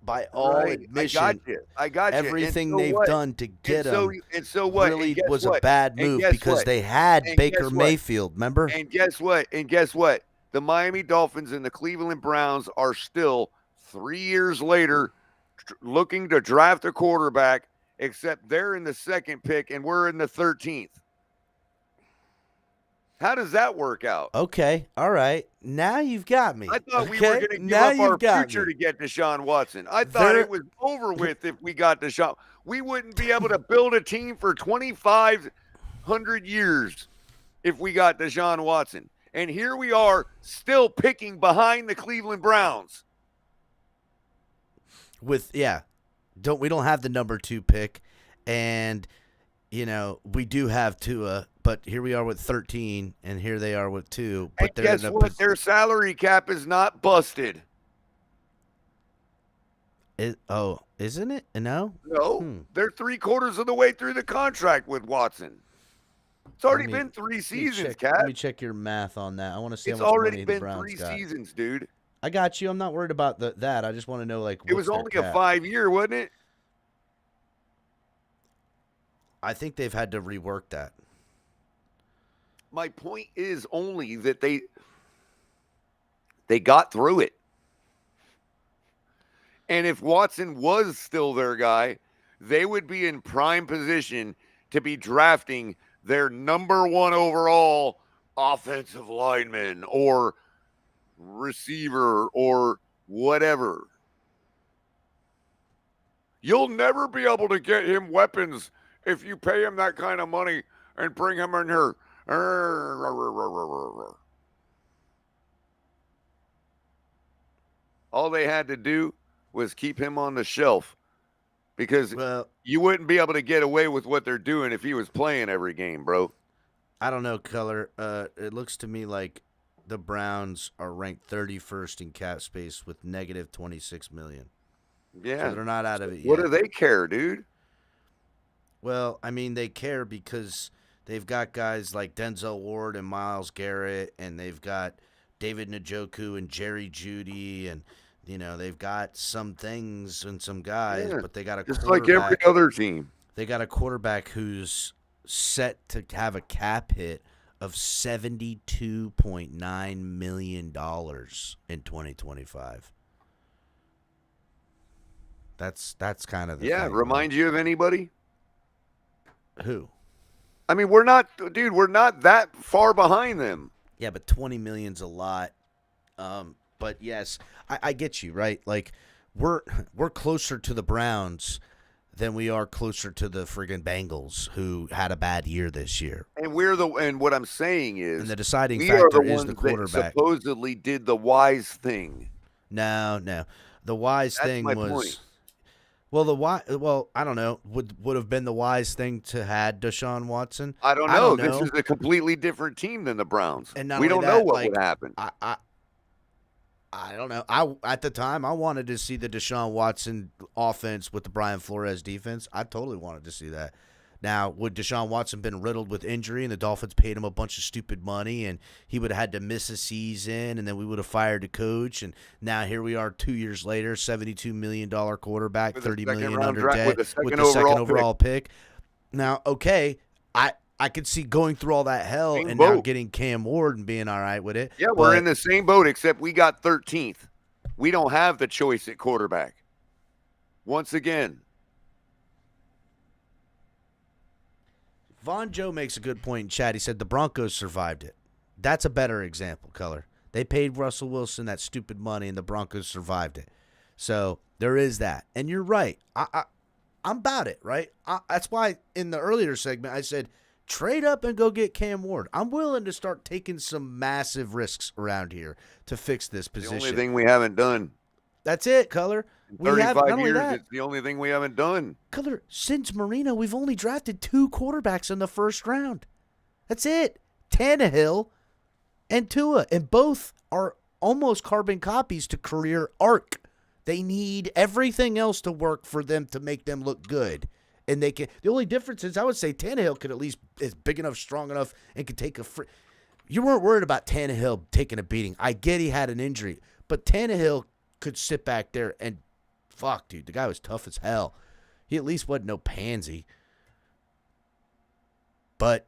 by all admission, I got you. Everything they've done to get him really was a bad move because they had Baker Mayfield, remember? And guess what? The Miami Dolphins and the Cleveland Browns are still 3 years later looking to draft a quarterback, except they're in the 2nd pick and we're in the 13th. How does that work out? Okay, all right. Now you've got me. I thought we were going to give up our future to get Deshaun Watson. I thought it was over with if we got Deshaun. We wouldn't be able to build a team for 2,500 years if we got Deshaun Watson. And here we are still picking behind the Cleveland Browns. We don't have the number 2 pick, and we do have Tua, but here we are with 13, and here they are with 2. But and guess what? Their salary cap is not busted. Isn't it? No. No, they're 3/4 of the way through the contract with Watson. It's already been 3 seasons, Cat. Let me check your math on that. I want to see it's how much already money been the Browns 3 got. seasons, dude. I got you. I'm not worried about that. I just want to know, it was only a 5-year, wasn't it? I think they've had to rework that. My point is only that they got through it. And if Watson was still their guy, they would be in prime position to be drafting their number 1 overall offensive lineman or receiver or whatever. You'll never be able to get him weapons if you pay him that kind of money and bring him in here. All they had to do was keep him on the shelf because Well, you wouldn't be able to get away with what they're doing if he was playing every game, bro. I don't know, Color. It looks to me like the Browns are ranked 31st in cap space with negative 26 million. So Yeah. they're not out of it What yet. do they care, dude? Well, I mean, they care because they've got guys like Denzel Ward and Myles Garrett, and they've got David Njoku and Jerry Jeudy, and they've got some things and some guys, Yeah. but they got a Just like every quarterback. other team. They got a quarterback who's set to have a cap hit of $72.9 million in 2025. That's kind of the Yeah. thing. Remind you of anybody? Who? I mean, we're not that far behind them. Yeah, but 20 million's a lot. But yes, I get you, right? Like we're closer to the Browns than we are closer to the friggin' Bengals, who had a bad year this year. And what I'm saying is, And the deciding we are factor the is ones the that quarterback. supposedly did the wise thing. No. The wise That's thing my was point. well, I don't know. Would have been the wise thing to had Deshaun Watson. I don't I know. don't This know. is a completely different team than the Browns. And not We only don't know that, what would happen. I don't know. At the time I wanted to see the Deshaun Watson offense with the Brian Flores defense. I totally wanted to see that. Now, would Deshaun Watson been riddled with injury and the Dolphins paid him a bunch of stupid money and he would have had to miss a season and then we would have fired the coach and now here we are 2 years later, $72 million quarterback, With a $30 million second-round under draft- debt with the with second the second overall overall pick. Now, okay, I could see going through all that hell Same and now boat. getting Cam Ward and being all right with it. Yeah, we're but- in the same boat, except we got 13th. We don't have the choice at quarterback. Once again. Von Joe makes a good point in chat. He said the Broncos survived it. That's a better example, Color. They paid Russell Wilson that stupid money, and the Broncos survived it. So there is that. And you're right. I'm about it, right? That's why in the earlier segment I said trade up and go get Cam Ward. I'm willing to start taking some massive risks around here to fix this position. The only thing we haven't done. That's it, Color. In We have 35 not only years, that. it's the only thing we haven't done. Color, since Marino, we've only drafted 2 quarterbacks in the first round. That's it. Tannehill and Tua. And both are almost carbon copies to career arc. They need everything else to work for them to make them look good. And they can. The only difference is I would say Tannehill could at least is big enough, strong enough, and could take a You weren't worried about Tannehill taking a beating. I get he had an injury, but Tannehill could sit back there and fuck, dude. The guy was tough as hell. He at least wasn't no pansy. But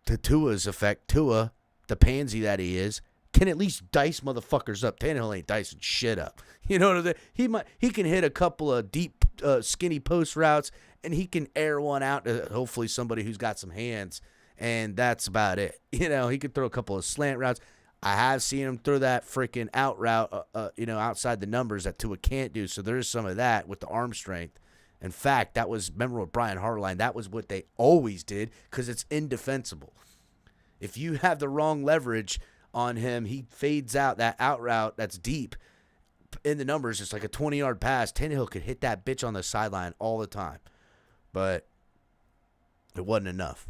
to Tua's effect, Tua, the pansy that he is, can at least dice motherfuckers up. Tannehill ain't dicing shit up. You know what I mean? He can hit a couple of deep, skinny post routes, and he can air one out to hopefully somebody who's got some hands, and that's about it. You know, he could throw a couple of slant routes. I have seen him throw that freaking out route, outside the numbers that Tua can't do. So there is some of that with the arm strength. In fact, remember with Brian Hartline, that was what they always did because it's indefensible. If you have the wrong leverage on him, he fades out that out route that's deep. In the numbers, it's like a 20-yard pass. Tannehill could hit that bitch on the sideline all the time. But it wasn't enough.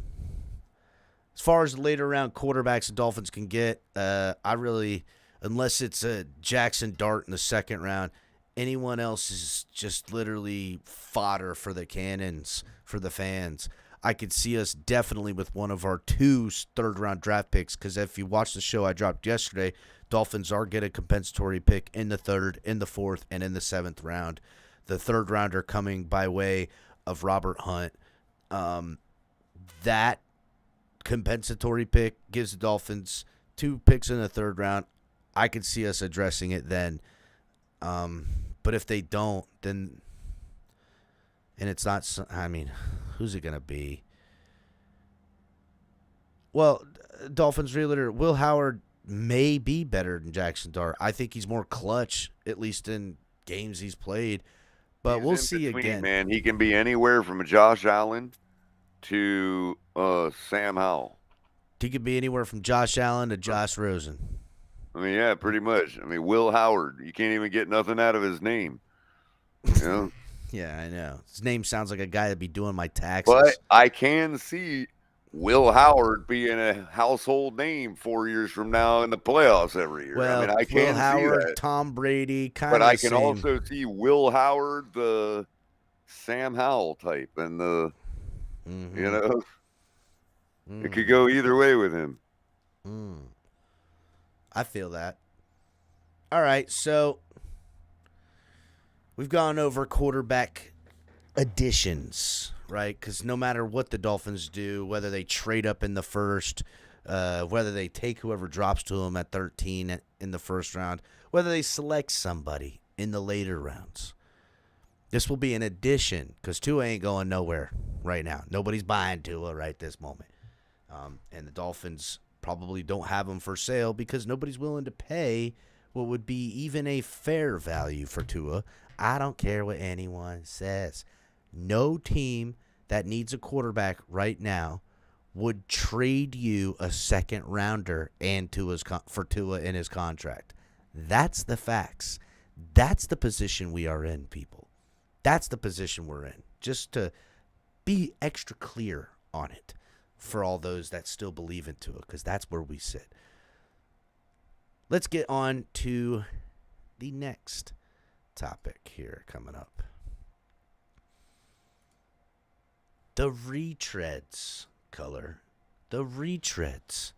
As far as the later round quarterbacks the Dolphins can get, unless it's a Jackson Dart in the second round, anyone else is just literally fodder for the cannons, for the fans. I could see us definitely with one of our 2 third-round draft picks because if you watch the show I dropped yesterday, Dolphins are getting a compensatory pick in the 3rd, in the 4th, and in the 7th round. The 3rd rounder coming by way of Robert Hunt. That compensatory pick gives the Dolphins 2 picks in the 3rd round. I could see us addressing it then. But if they don't, then and it's not, who's it going to be? Well, Dolphins realtor Will Howard may be better than Jackson Dart. I think he's more clutch, at least in games he's played. But He's we'll in see between, again. Man, he can be anywhere from Josh Allen to Sam Howell. He could be anywhere from Josh Allen to Josh Rosen. I mean, yeah, pretty much. I mean, Will Howard. You can't even get nothing out of his name. You know? Yeah, I know. His name sounds like a guy that'd be doing my taxes. But I can see Will Howard being a household name 4 years from now in the playoffs every year. Well, I mean, I Will can see Howard, that. Tom Brady, kind But of I the can same. also see Will Howard, the Sam Howell type, and the, you know, it could go either way with him. I feel that. All right, so we've gone over quarterback additions, right? Because no matter what the Dolphins do, whether they trade up in the first, whether they take whoever drops to them at 13 in the first round, whether they select somebody in the later rounds, this will be an addition because Tua ain't going nowhere right now. Nobody's buying Tua right this moment. And the Dolphins probably don't have him for sale because nobody's willing to pay what would be even a fair value for Tua. I don't care what anyone says. No team that needs a quarterback right now would trade you a second rounder and for Tua in his contract. That's the facts. That's the position we are in, people. That's the position we're in. Just to be extra clear on it for all those that still believe in Tua, because that's where we sit. Let's get on to the next topic here coming up. The retreads, color. The retreads,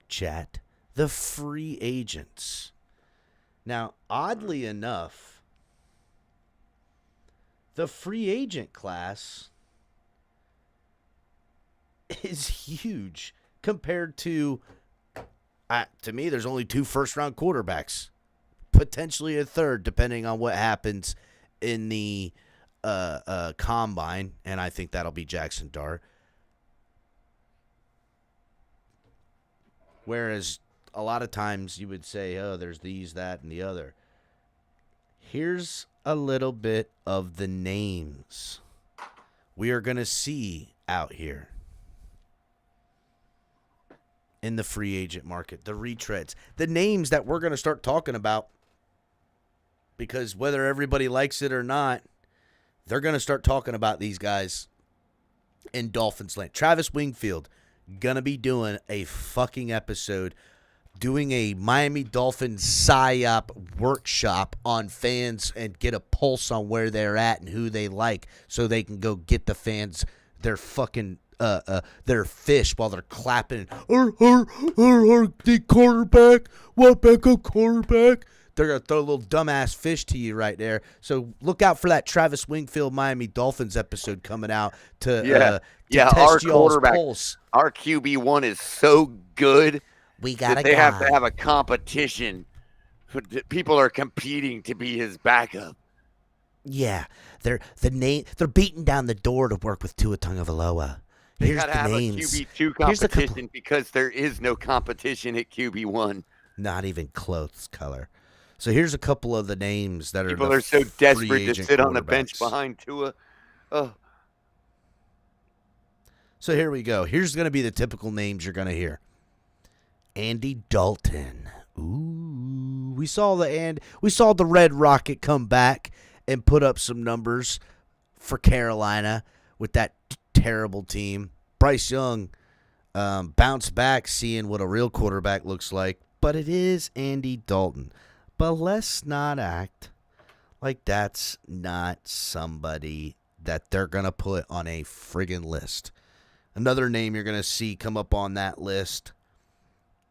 chat. The free agents. Now, oddly enough, the free agent class is huge compared to me, there's only 2 first-round quarterbacks, potentially a third, depending on what happens in the combine, and I think that'll be Jackson Dart. Whereas a lot of times you would say, oh, there's these, that, and the other. Here's a little bit of the names we are going to see out here in the free agent market, the retreads, the names that we're going to start talking about, because whether everybody likes it or not, they're going to start talking about these guys in Dolphins land. Travis Wingfield, going to be doing a fucking episode, doing a Miami Dolphins PSYOP workshop on fans and get a pulse on where they're at and who they like so they can go get the fans their fucking their fish while they're clapping. The quarterback, what backup quarterback? They're going to throw a little dumbass fish to you right there. So look out for that Travis Wingfield Miami Dolphins episode coming out to test our y'all's quarterback, pulse. Our QB1 is so good. We got they have to have a competition. People are competing to be his backup. Yeah, they're beating down the door to work with Tua Tagovailoa. They Here's gotta the have names. a QB2 competition because there is no competition at QB1. Not even close, color. So here's a couple of the names that people are so desperate to sit on the bench behind Tua. Oh. So here we go. Here's going to be the typical names you're going to hear. Andy Dalton. Ooh, we saw the Red Rocket come back and put up some numbers for Carolina with that terrible team. Bryce Young bounced back, seeing what a real quarterback looks like, but it is Andy Dalton. But let's not act like that's not somebody that they're going to put on a friggin' list. Another name you're going to see come up on that list,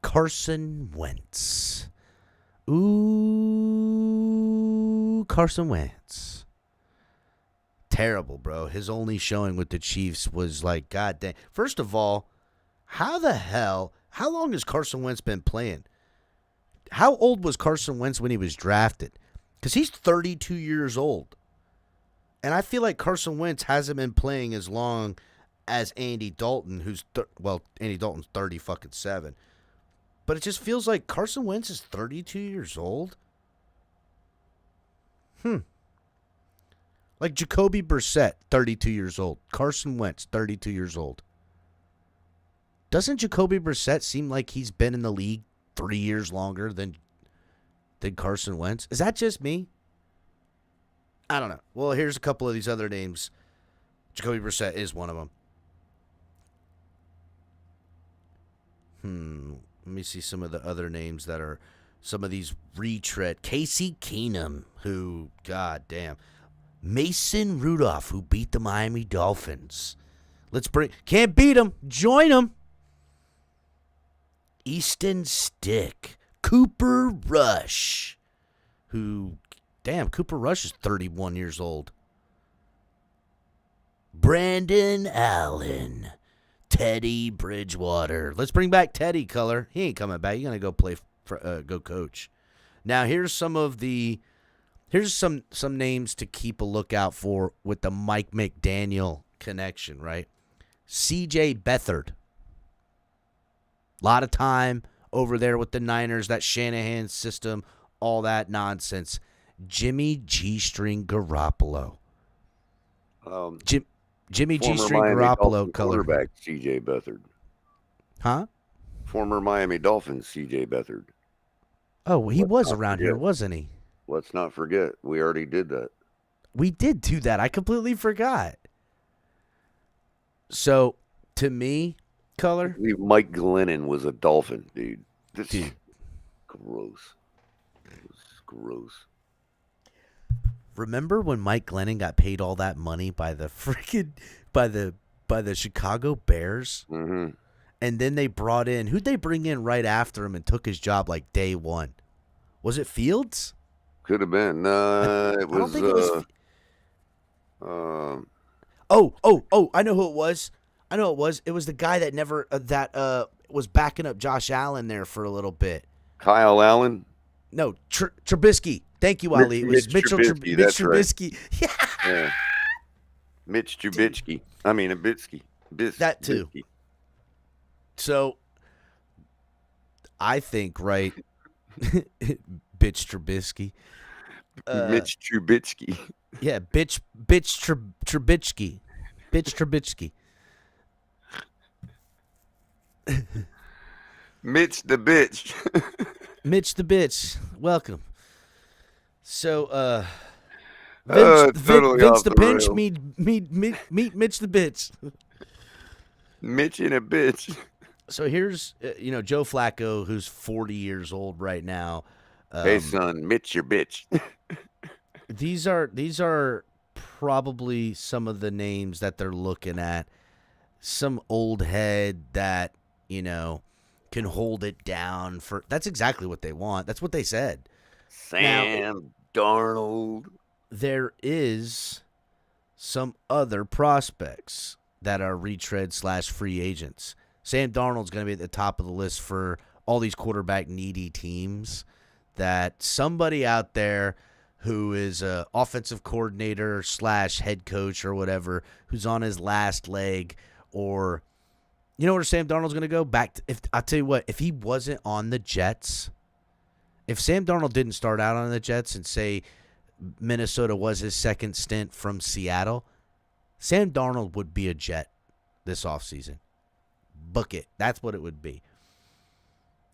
Carson Wentz. Ooh, Carson Wentz. Terrible, bro. His only showing with the Chiefs was like, God dang. First of all, how long has Carson Wentz been playing? How old was Carson Wentz when he was drafted? Because he's 32 years old. And I feel like Carson Wentz hasn't been playing as long as Andy Dalton, who's, Andy Dalton's 37. But it just feels like Carson Wentz is 32 years old. Like Jacoby Brissett, 32 years old. Carson Wentz, 32 years old. Doesn't Jacoby Brissett seem like he's been in the league 3 years longer than Carson Wentz? Is that just me? I don't know. Well, here's a couple of these other names. Jacoby Brissett is one of them. Let me see some of the other names that are some of these retread. Casey Keenum, who, god damn. Mason Rudolph, who beat the Miami Dolphins. Can't beat them. Join them. Easton Stick. Cooper Rush, who, damn, Cooper Rush is 31 years old. Brandon Allen. Teddy Bridgewater. Let's bring back Teddy, Color. He ain't coming back. He's going to go play, go coach. Now, here's some names to keep a lookout for with the Mike McDaniel connection, right? C.J. Beathard. A lot of time over there with the Niners, that Shanahan system, all that nonsense. Jimmy G-String Garoppolo. Jimmy G-String Garoppolo, Color. Quarterback C.J. Beathard. Huh? Former Miami Dolphins C.J. Beathard. Oh, he was around here, wasn't he? Let's not forget, we already did that. We did do that. I completely forgot. So, to me, Color, I believe Mike Glennon was a Dolphin, dude. This is gross. It's gross. remember when Mike Glennon got paid all that money by the freaking by the Chicago Bears? Mm-hmm. And then they brought in, who'd they bring in right after him and took his job like day one? Was it Fields? Could have been. It was. I don't think it was. I know who it was. It was the guy that never was backing up Josh Allen there for a little bit. Kyle Allen. No, Trubisky. Thank you, Ali. It was Mitch Trubisky. Right. Yeah. Mitch Trubisky. I mean, Trubisky. That too. So, I think, right, bitch Trubisky. Mitch Trubisky. Yeah, bitch Trubisky. Bitch Trubisky. Mitch the bitch. Mitch the bitch. Welcome. So, Vince the pinch, meet Mitch the bitch. Mitch and a bitch. So here's, Joe Flacco, who's 40 years old right now. Hey, son, Mitch your bitch. These are probably some of the names that they're looking at. Some old head that, can hold it down for. That's exactly what they want. That's what they said. Sam Darnold. There is some other prospects that are retread/free agents. Sam Darnold's going to be at the top of the list for all these quarterback needy teams. That somebody out there who is a offensive coordinator / head coach or whatever, who's on his last leg, or where Sam Darnold's going to go back. I'll tell you what, if he wasn't on the Jets, if Sam Darnold didn't start out on the Jets and say Minnesota was his second stint from Seattle, Sam Darnold would be a Jet this offseason. Book it. That's what it would be.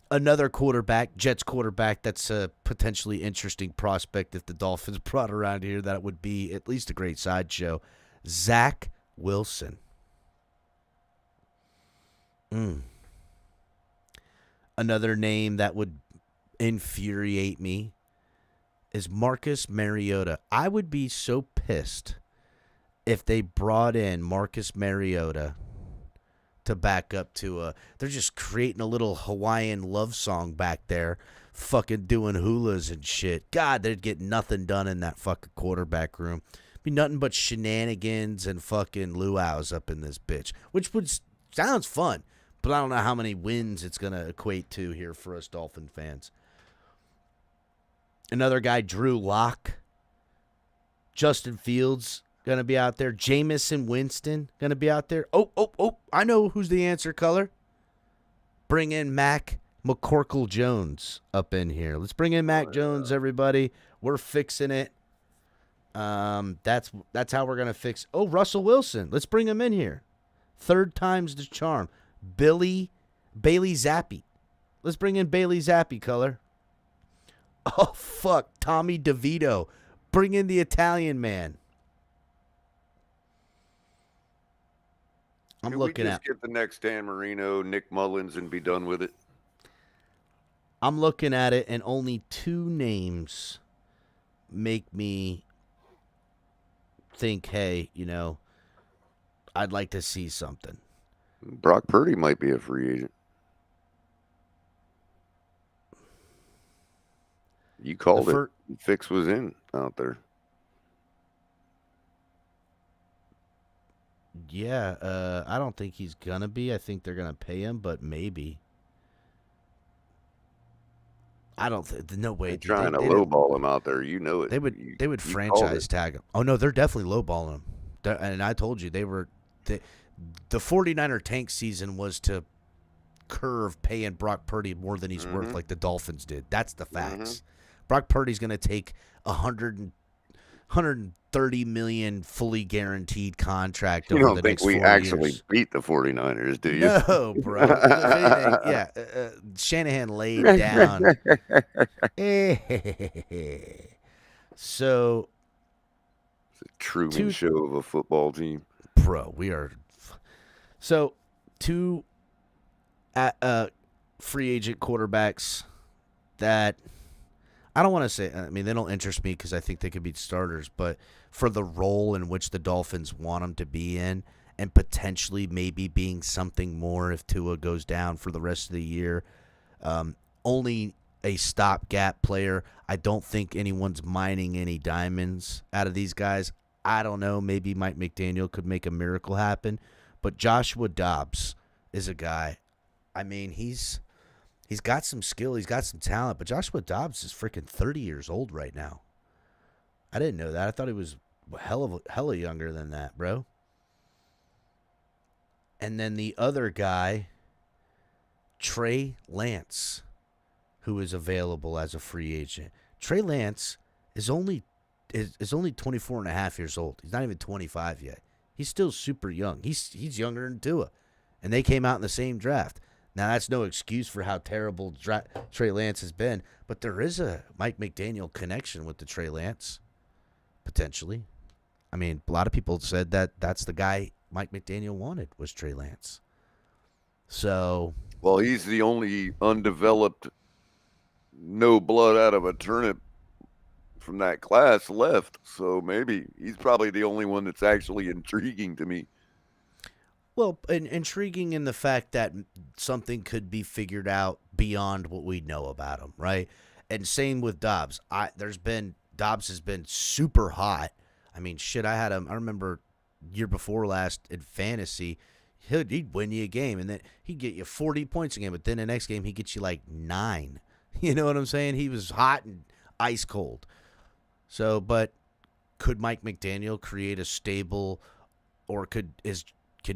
Another quarterback, Jets quarterback, that's a potentially interesting prospect if the Dolphins brought around here. That would be at least a great sideshow. Zach Wilson. Another name that would infuriate me is Marcus Mariota. I would be so pissed if they brought in Marcus Mariota to back up to they're just creating a little Hawaiian love song back there, fucking doing hulas and shit. God, they'd get nothing done in that fucking quarterback room. Be nothing but shenanigans and fucking luau's up in this bitch, which sounds fun, but I don't know how many wins it's going to equate to here for us Dolphin fans. Another guy, Drew Lock. Justin Fields going to be out there. Jameson Winston going to be out there. Oh, I know who's the answer, Color. Bring in Mac McCorkle-Jones up in here. Let's bring in Mac Jones, everybody. We're fixing it. That's how we're going to fix. Oh, Russell Wilson. Let's bring him in here. Third time's the charm. Bailey Zappi. Let's bring in Bailey Zappi, Color. Oh, fuck. Tommy DeVito. Bring in the Italian man. I'm Can looking we at. just get the next Dan Marino, Nick Mullins, and be done with it? I'm looking at it, and only 2 names make me think, hey, I'd like to see something. Brock Purdy might be a free agent. You called it. The fix was in out there. Yeah, I don't think he's going to be. I think they're going to pay him, but maybe. I don't think. No way. They're trying to lowball him out there. You know it. They would franchise tag him. Oh, no, they're definitely lowballing him. And I told you, the 49er tank season was to curve paying Brock Purdy more than he's worth like the Dolphins did. That's the facts. Brock Purdy's going to take $130 million fully guaranteed contract over the next 4 years. You don't think we actually beat the 49ers, do you? No, bro. If anything, Shanahan laid down. So, it's a Truman Show of a football team. Bro, we are. So, 2 free agent quarterbacks that I don't want to say. I mean, they don't interest me because I think they could be starters, but for the role in which the Dolphins want them to be in, and potentially maybe being something more if Tua goes down for the rest of the year, only a stopgap player. I don't think anyone's mining any diamonds out of these guys. I don't know. Maybe Mike McDaniel could make a miracle happen, but Joshua Dobbs is a guy. I mean, he's got some skill, he's got some talent, but Joshua Dobbs is freaking 30 years old right now. I didn't know that. I thought he was hella younger than that, bro. And then the other guy, Trey Lance, who is available as a free agent. Trey Lance is only 24 and a half years old. He's not even 25 yet. He's still super young. He's younger than Tua. And they came out in the same draft. Now, that's no excuse for how terrible Trey Lance has been, but there is a Mike McDaniel connection with the Trey Lance, potentially. I mean, a lot of people said that that's the guy Mike McDaniel wanted, was Trey Lance. So, well, he's the only undeveloped, no blood out of a turnip from that class left, so maybe he's probably the only one that's actually intriguing to me. Well, intriguing in the fact that something could be figured out beyond what we know about him, right? And same with Dobbs. Dobbs has been super hot. I mean, shit, I had him. I remember year before last in fantasy, he'd win you a game, and then he'd get you 40 points a game, but then the next game he'd get you like 9. You know what I'm saying? He was hot and ice cold. So, but could Mike McDaniel create a stable, or can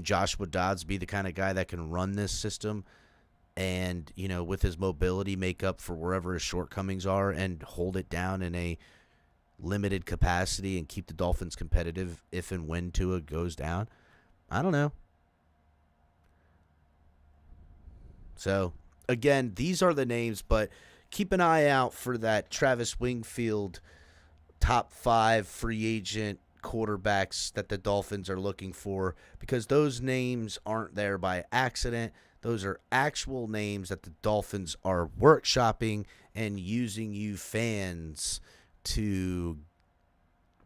Joshua Dobbs be the kind of guy that can run this system and, with his mobility, make up for wherever his shortcomings are and hold it down in a limited capacity and keep the Dolphins competitive if and when Tua goes down? I don't know. So, again, these are the names, but keep an eye out for that Travis Wingfield top 5 free agent quarterbacks that the Dolphins are looking for, because those names aren't there by accident. Those are actual names that the Dolphins are workshopping and using you fans to,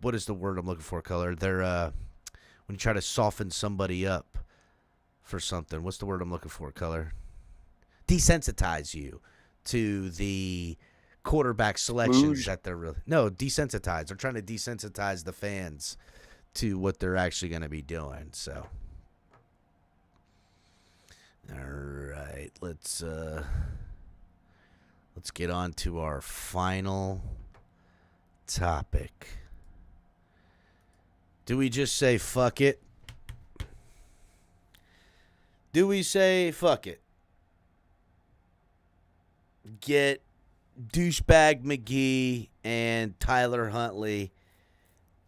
what is the word I'm looking for, Color? They're when you try to soften somebody up for something. What's the word I'm looking for, Color? Desensitize you to the quarterback selections that they're really desensitized. They're trying to desensitize the fans to what they're actually going to be doing. So, all right, let's get on to our final topic. Do we just say fuck it? Do we say fuck it? Get douchebag McGee and Tyler Huntley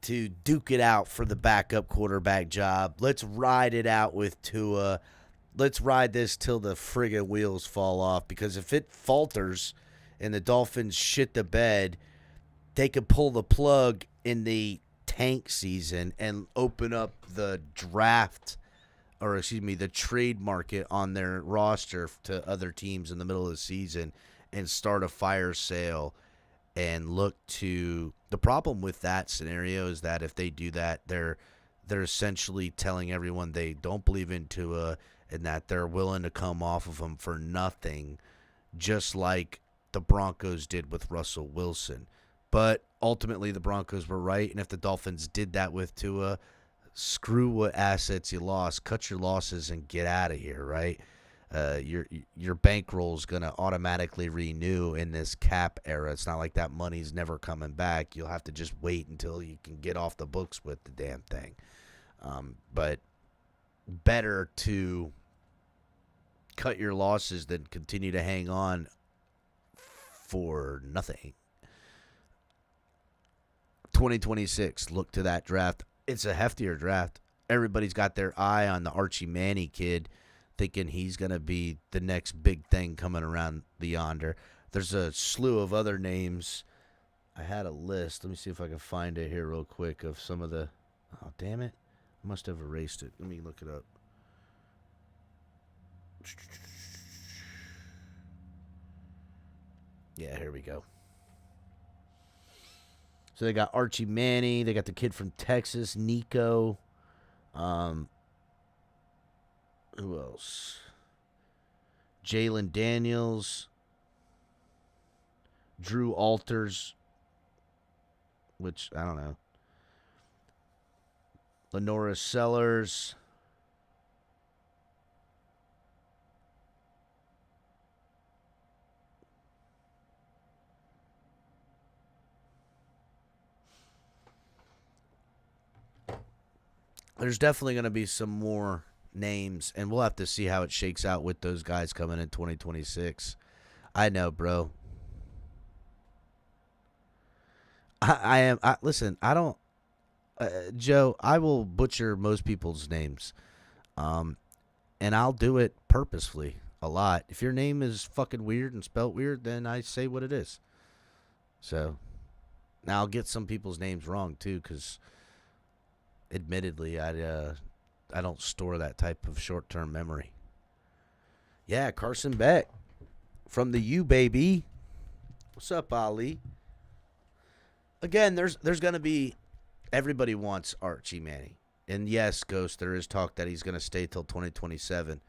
to duke it out for the backup quarterback job. Let's ride it out with Tua. Let's ride this till the friggin' wheels fall off, because if it falters and the Dolphins shit the bed, they could pull the plug in the tank season and open up the draft, or excuse me, the trade market on their roster to other teams in the middle of the season and start a fire sale and look to the problem with that scenario is that if they do that, they're essentially telling everyone they don't believe in Tua and that they're willing to come off of him for nothing, just like the Broncos did with Russell Wilson. But ultimately, the Broncos were right, and if the Dolphins did that with Tua, screw what assets you lost, cut your losses, and get out of here, right? Your bankroll is going to automatically renew in this cap era. It's not like that money's never coming back. You'll have to just wait until you can get off the books with the damn thing. But better to cut your losses than continue to hang on for nothing. 2026, look to that draft. It's a heftier draft. Everybody's got their eye on the Archie Manning kid, thinking he's going to be the next big thing coming around the yonder. There's a slew of other names. I had a list. Let me see if I can find it here real quick of some of the... Oh, damn it. I must have erased it. Let me look it up. Yeah, here we go. So they got Archie Manning. They got the kid from Texas, Nico. Who else? Jalen Daniels. Drew Alters. Which, I don't know. Lenora Sellers. There's definitely going to be some more names, and we'll have to see how it shakes out with those guys coming in 2026. I know, bro. Listen, I don't, Joe, I will butcher most people's names. And I'll do it purposefully a lot. If your name is fucking weird and spelt weird, then I say what it is. So, now I'll get some people's names wrong, too, because... Admittedly, I don't store that type of short-term memory. Yeah, Carson Beck from the U, baby. What's up, Ali? Again, there's going to be... Everybody wants Archie Manning. And yes, Ghost, there is talk that he's going to stay till 2027.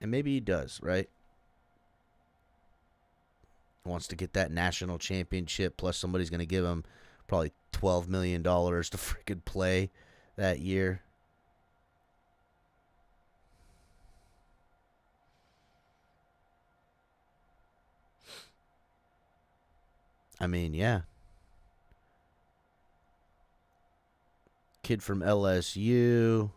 And maybe he does, right? Wants to get that national championship, plus somebody's going to give him probably $12 million to freaking play that year. I mean, yeah. Kid from LSU.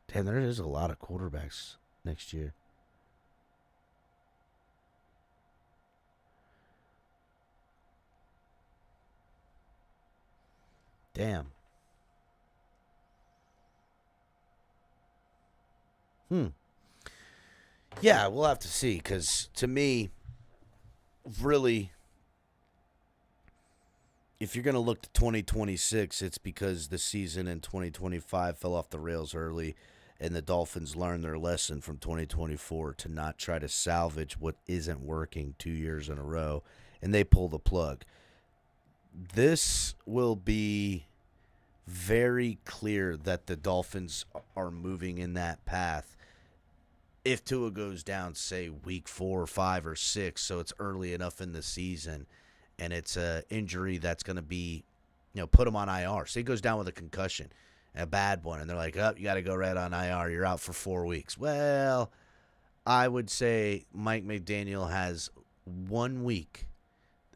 Damn, there is a lot of quarterbacks next year. Damn. Yeah, we'll have to see, because to me, really, if you're going to look to 2026, it's because the season in 2025 fell off the rails early, and the Dolphins learned their lesson from 2024 to not try to salvage what isn't working 2 years in a row, and they pull the plug. This will be very clear that the Dolphins are moving in that path. If Tua goes down, say, week 4 or 5 or 6, so it's early enough in the season, and it's an injury that's going to be, put him on IR. Say he goes down with a concussion, a bad one, and they're like, oh, you got to go right on IR. You're out for 4 weeks. Well, I would say Mike McDaniel has 1 week.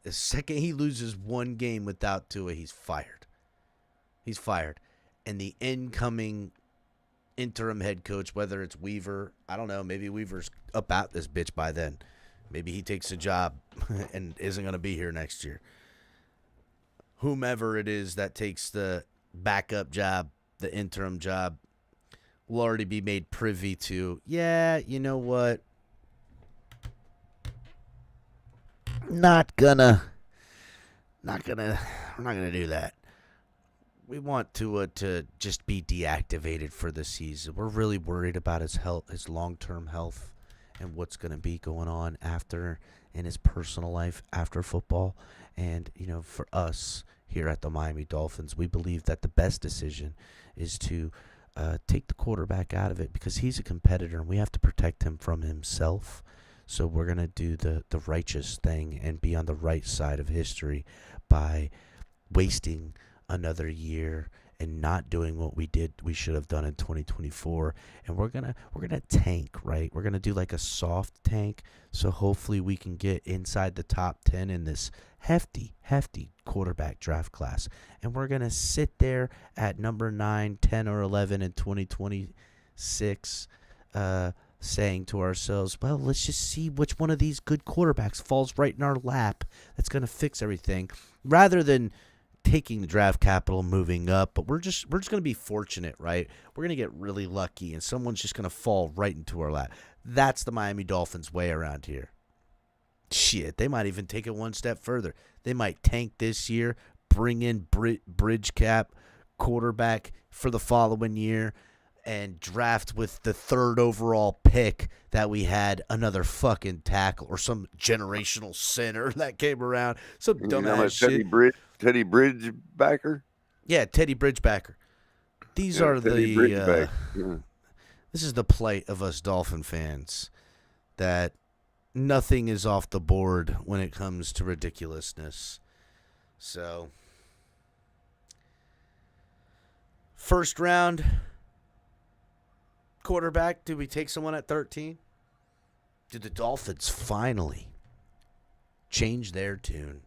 The second he loses one game without Tua, he's fired. He's fired. And the incoming interim head coach, whether it's Weaver, I don't know, maybe Weaver's up out this bitch by then. Maybe he takes a job and isn't going to be here next year. Whomever it is that takes the backup job, the interim job, will already be made privy to, yeah, you know what? Not gonna We're not gonna do that. We want to just be deactivated for the season. We're really worried about his health, his long-term health, and what's going to be going on after in his personal life after football. And for us here at the Miami Dolphins, we believe that the best decision is to take the quarterback out of it because he's a competitor, and we have to protect him from himself. So we're going to do the righteous thing and be on the right side of history by wasting another year and not doing what we should have done in 2024. And we're gonna tank, right? We're gonna do like a soft tank, so hopefully we can get inside the top 10 in this hefty quarterback draft class. And we're gonna sit there at number 9, 10, or 11 in 2026, saying to ourselves, well, let's just see which one of these good quarterbacks falls right in our lap that's gonna fix everything, rather than taking the draft capital, moving up. But we're just going to be fortunate, right? We're going to get really lucky, and someone's just going to fall right into our lap. That's the Miami Dolphins way around here. Shit, they might even take it one step further. They might tank this year, bring in bridge cap quarterback for the following year, and draft with the 3rd overall pick that we had another fucking tackle or some generational center that came around. Some dumbass shit. Teddy Bridgebacker? Yeah, Teddy Bridgebacker. These are the this is the plight of us Dolphin fans, that nothing is off the board when it comes to ridiculousness. So, first round quarterback, do we take someone at 13? Did the Dolphins finally change their tune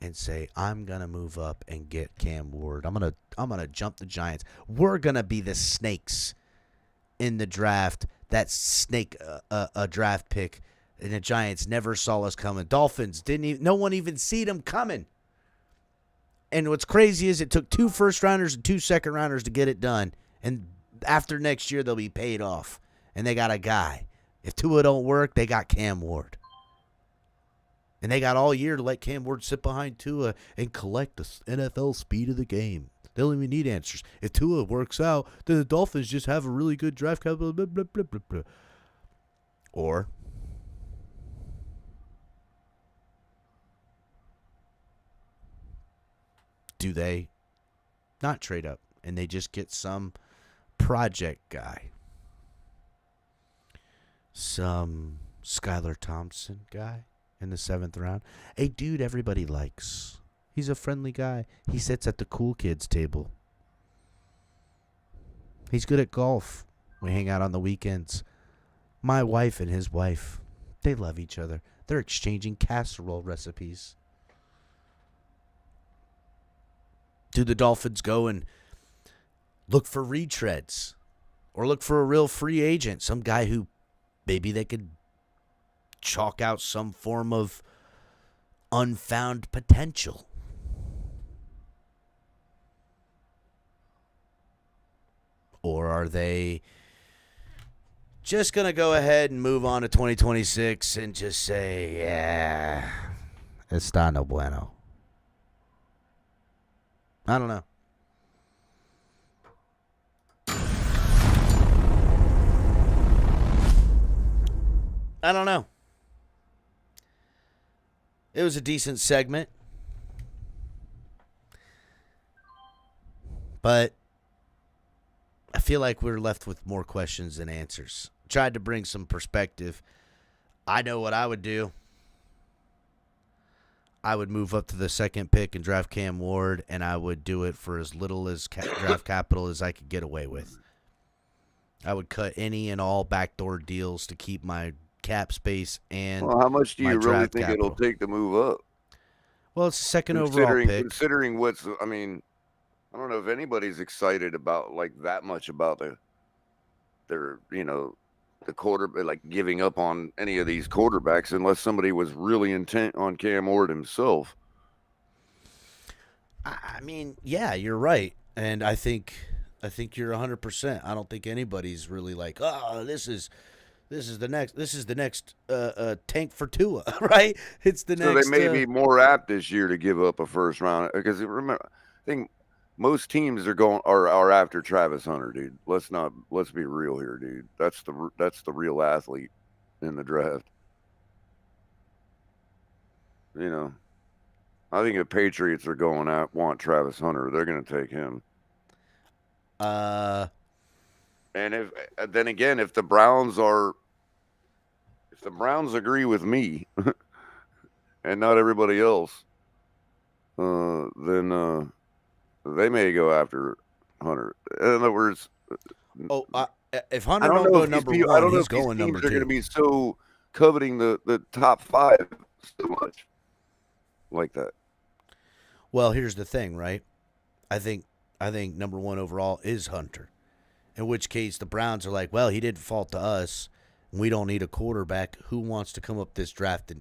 and say, I'm going to move up and get Cam Ward? I'm going to jump the Giants. We're going to be the snakes in the draft. That snake a draft pick, and the Giants never saw us coming. Dolphins no one even see them coming. And what's crazy is it took 2 first-rounders and 2 second-rounders to get it done. And after next year, they'll be paid off. And they got a guy. If Tua don't work, they got Cam Ward. And they got all year to let Cam Ward sit behind Tua and collect the NFL speed of the game. They don't even need answers. If Tua works out, then the Dolphins just have a really good draft capital. Blah, blah, blah, blah, blah. Or do they not trade up and they just get some project guy? Some Skylar Thompson guy in the 7th round. A dude everybody likes. He's a friendly guy. He sits at the cool kids table. He's good at golf. We hang out on the weekends. My wife and his wife, they love each other. They're exchanging casserole recipes. Do the Dolphins go and look for retreads? Or look for a real free agent? Some guy who maybe they could chalk out some form of unfound potential. Or are they just going to go ahead and move on to 2026 and just say, yeah, está no bueno? I don't know. I don't know. It was a decent segment. But I feel like we're left with more questions than answers. Tried to bring some perspective. I know what I would do. I would move up to the 2nd pick and draft Cam Ward, and I would do it for as little as draft capital as I could get away with. I would cut any and all backdoor deals to keep my cap space and how much do you really think capital. It'll take to move up? Well, it's the 2nd overall pick. Considering I don't know if anybody's excited about that much about their the quarterback, like giving up on any of these quarterbacks unless somebody was really intent on Cam Ward himself. I mean, yeah, you're right. And I think you're 100%. I don't think anybody's really like, oh, this is This is the next tank for Tua, right? It's the So next. they may be more apt this year to give up a first round because remember, I think most teams are after Travis Hunter, dude. Let's be real here, dude. That's the real athlete in the draft. You know, I think the Patriots are going out want Travis Hunter. They're going to take him. Uh, And if then again, if the Browns agree with me and not everybody else, then they may go after Hunter. In other words, if Hunter don't go number I one, don't know he's if these going teams number are going to two. be so coveting the top 5 so much like that. Well, here's the thing, right? I think number one overall is Hunter. In which case, the Browns are like, well, he didn't fall to us. We don't need a quarterback. Who wants to come up this draft?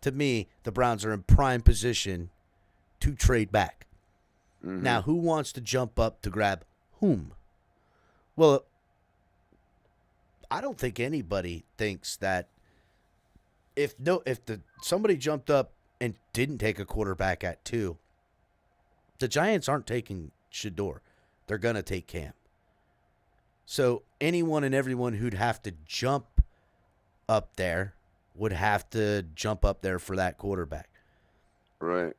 To me, the Browns are in prime position to trade back. Mm-hmm. Now, who wants to jump up to grab whom? Well, I don't think anybody thinks that if somebody jumped up and didn't take a quarterback at 2, the Giants aren't taking Shador. They're going to take Cam. So anyone and everyone who'd have to jump up there would have to jump up there for that quarterback. Right.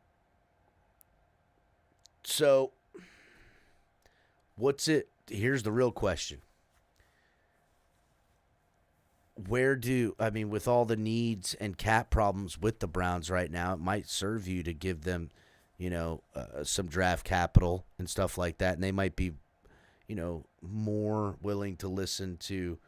So here's the real question. With all the needs and cap problems with the Browns right now, it might serve you to give them, some draft capital and stuff like that. And they might be, more willing to listen to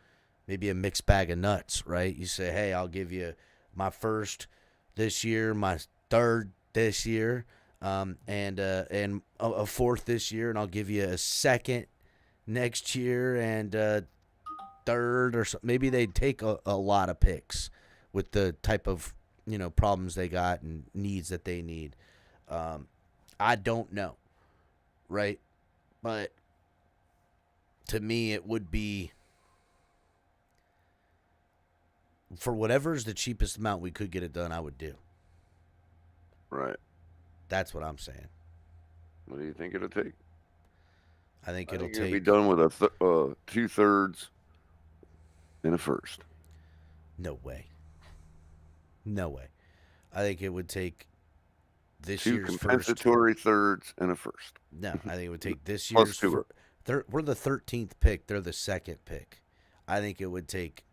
maybe a mixed bag of nuts, right? You say, hey, I'll give you my first this year, my third this year, and a fourth this year, and I'll give you a second next year and third or so. Maybe they'd take a lot of picks with the type of problems they got and needs that they need. I don't know, right? But to me, it would be for whatever's the cheapest amount we could get it done. I would do. Right. That's what I'm saying. What do you think it'll take? I think it'll be done with a 2/3 and a first. No way. I think it would take this 2 year's compensatory thirds and a first. No, I think it would take this Plus year's. 2. We're the 13th pick. They're the second pick. I think it would take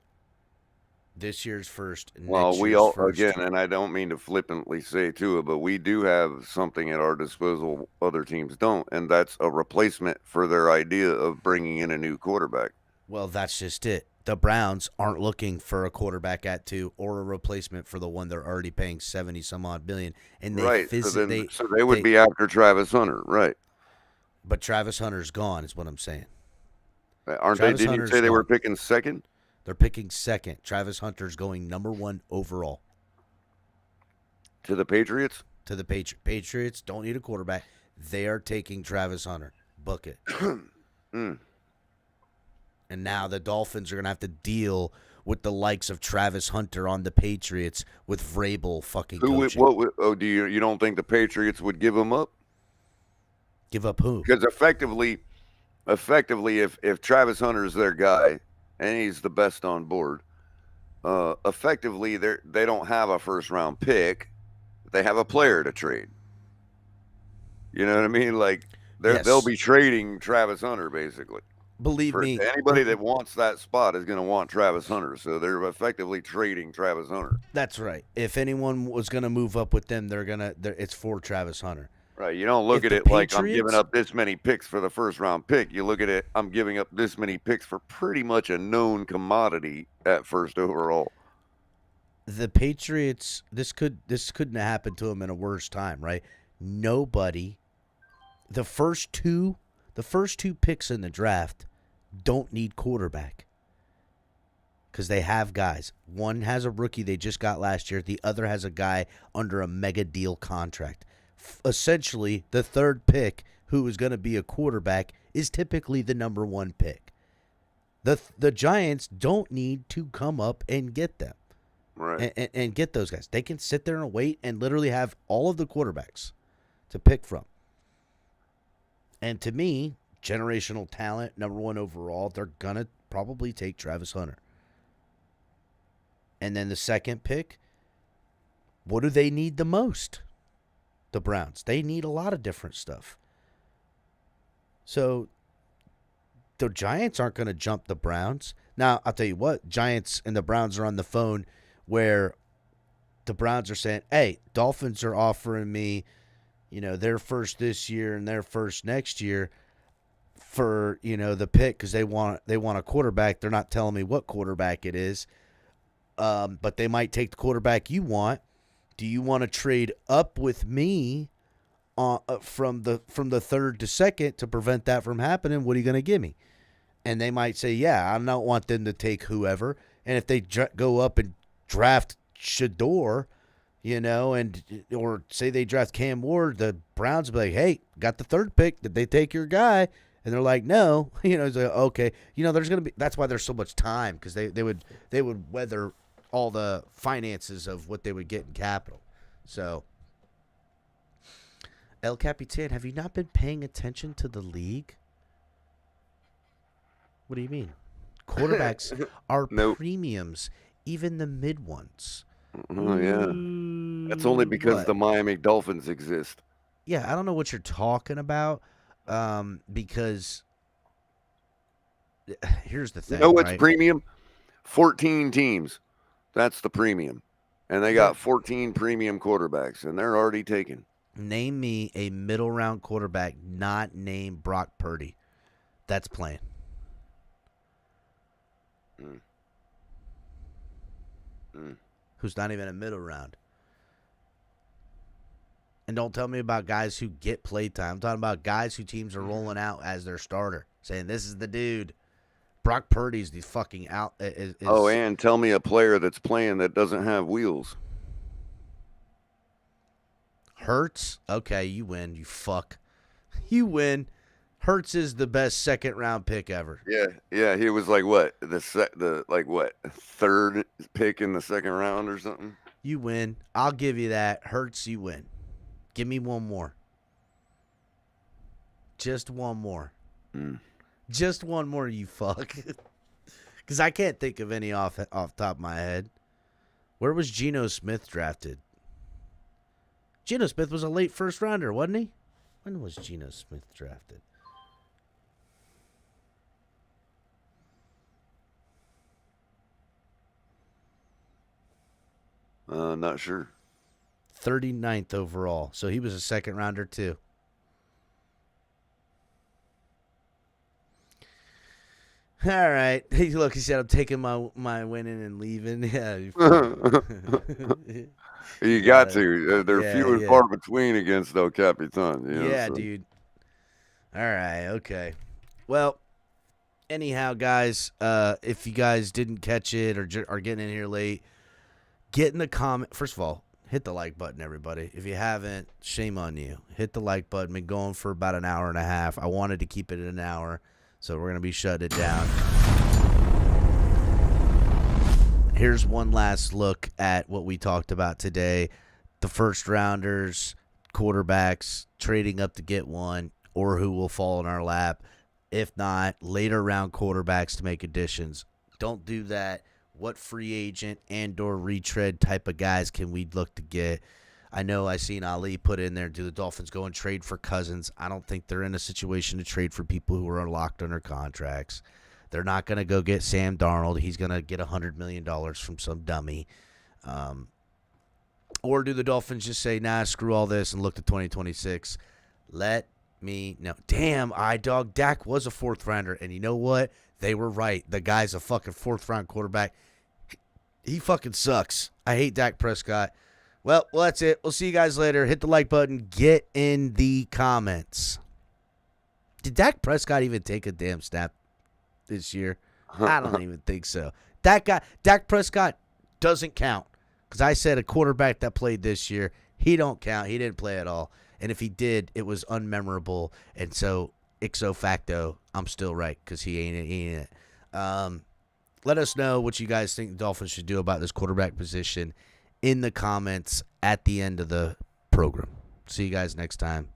this year's first. Well, we year's all first. Again, and I don't mean to flippantly say to it, but we do have something at our disposal other teams don't, and that's a replacement for their idea of bringing in a new quarterback. Well, that's just it. The Browns aren't looking for a quarterback at 2 or a replacement for the one they're already paying 70 some odd billion. And right. So they would be after Travis Hunter, right? But Travis Hunter's gone, is what I'm saying. Aren't they? Didn't you say they were picking second? They're picking second. Travis Hunter's going number 1 overall. To the Patriots? To the Patriots don't need a quarterback. They are taking Travis Hunter. Book it. And now the Dolphins are going to have to deal with the likes of Travis Hunter on the Patriots with Vrabel fucking coaching. You don't think the Patriots would give him up? Give up who? Because effectively, if Travis Hunter is their guy and he's the best on board, effectively they don't have a first round pick. They have a player to trade. You know what I mean? Like they'll be trading Travis Hunter basically. Believe me, anybody that wants that spot is going to want Travis Hunter. So they're effectively trading Travis Hunter. That's right. If anyone was going to move up with them, it's for Travis Hunter. Right. You don't look at it like I'm giving up this many picks for the first round pick. You look at it, I'm giving up this many picks for pretty much a known commodity at first overall. The Patriots, this couldn't have happened to them in a worse time, right? Nobody, the first two picks in the draft don't need quarterback because they have guys. One has a rookie they just got last year. The other has a guy under a mega deal contract. Essentially, the third pick, who is going to be a quarterback, is typically the number 1 pick. The Giants don't need to come up and get them. Right. And get those guys. They can sit there and wait and literally have all of the quarterbacks to pick from. And to me, generational talent, number 1 overall, they're going to probably take Travis Hunter. And then the second pick, what do they need the most? The Browns. They need a lot of different stuff. So the Giants aren't going to jump the Browns. Now, I'll tell you what, Giants and the Browns are on the phone where the Browns are saying, hey, Dolphins are offering me, their first this year and their first next year for, the pick because they want a quarterback. They're not telling me what quarterback it is, but they might take the quarterback you want. Do you want to trade up with me from the third to second to prevent that from happening? What are you going to give me? And they might say, yeah, I don't want them to take whoever. And if they go up and draft Shador, or say they draft Cam Ward, the Browns will be like, hey, got the third pick. Did they take your guy? And they're like, no. It's like, okay. There's going to be – that's why there's so much time because they would weather all the finances of what they would get in capital. So, El Capitan, have you not been paying attention to the league? What do you mean? Quarterbacks are premiums, even the mid ones. Oh, yeah. That's only because the Miami Dolphins exist. Yeah, I don't know what you're talking about because here's the thing. What's premium? 14 teams. That's the premium. And they got 14 premium quarterbacks, and they're already taken. Name me a middle-round quarterback not named Brock Purdy that's playing. Who's not even a middle round. And don't tell me about guys who get play time. I'm talking about guys who teams are rolling out as their starter, saying this is the dude. Brock Purdy's the fucking out. And tell me a player that's playing that doesn't have wheels. Hurts? Okay, you win, you fuck. You win. Hurts is the best second-round pick ever. Yeah, he was like what? Third pick in the second round or something? You win. I'll give you that. Hurts, you win. Give me one more. Just one more. Just one more, you fuck. Because I can't think of any off the top of my head. Where was Geno Smith drafted? Geno Smith was a late first rounder, wasn't he? When was Geno Smith drafted? Not sure. 39th overall. So he was a second rounder too. All right. Hey, look, he said, I'm taking my winning and leaving. Yeah. You got to. They're few and far between against El Capitan. Dude. All right. Okay. Well, anyhow, guys, if you guys didn't catch it or are getting in here late, get in the comment. First of all, hit the like button, everybody. If you haven't, shame on you. Hit the like button. Been going for about an hour and a half. I wanted to keep it at an hour, so we're going to be shutting it down. Here's one last look at what we talked about today. The first rounders, quarterbacks, trading up to get one, or who will fall in our lap. If not, later round quarterbacks to make additions. Don't do that. What free agent and or retread type of guys can we look to get? I know I seen Ali put in there, do the Dolphins go and trade for Cousins? I don't think they're in a situation to trade for people who are locked under contracts. They're not going to go get Sam Darnold. He's going to get $100 million from some dummy. Or do the Dolphins just say, nah, screw all this and look to 2026? Let me know. Damn, iDog, Dak was a fourth rounder. And you know what? They were right. The guy's a fucking fourth round quarterback. He fucking sucks. I hate Dak Prescott. Well, that's it. We'll see you guys later. Hit the like button. Get in the comments. Did Dak Prescott even take a damn snap this year? I don't even think so. Dak Prescott doesn't count. Because I said a quarterback that played this year, he don't count. He didn't play at all. And if he did, it was unmemorable. And so, ipso facto, I'm still right because he ain't it. Let us know what you guys think the Dolphins should do about this quarterback position in the comments at the end of the program. See you guys next time.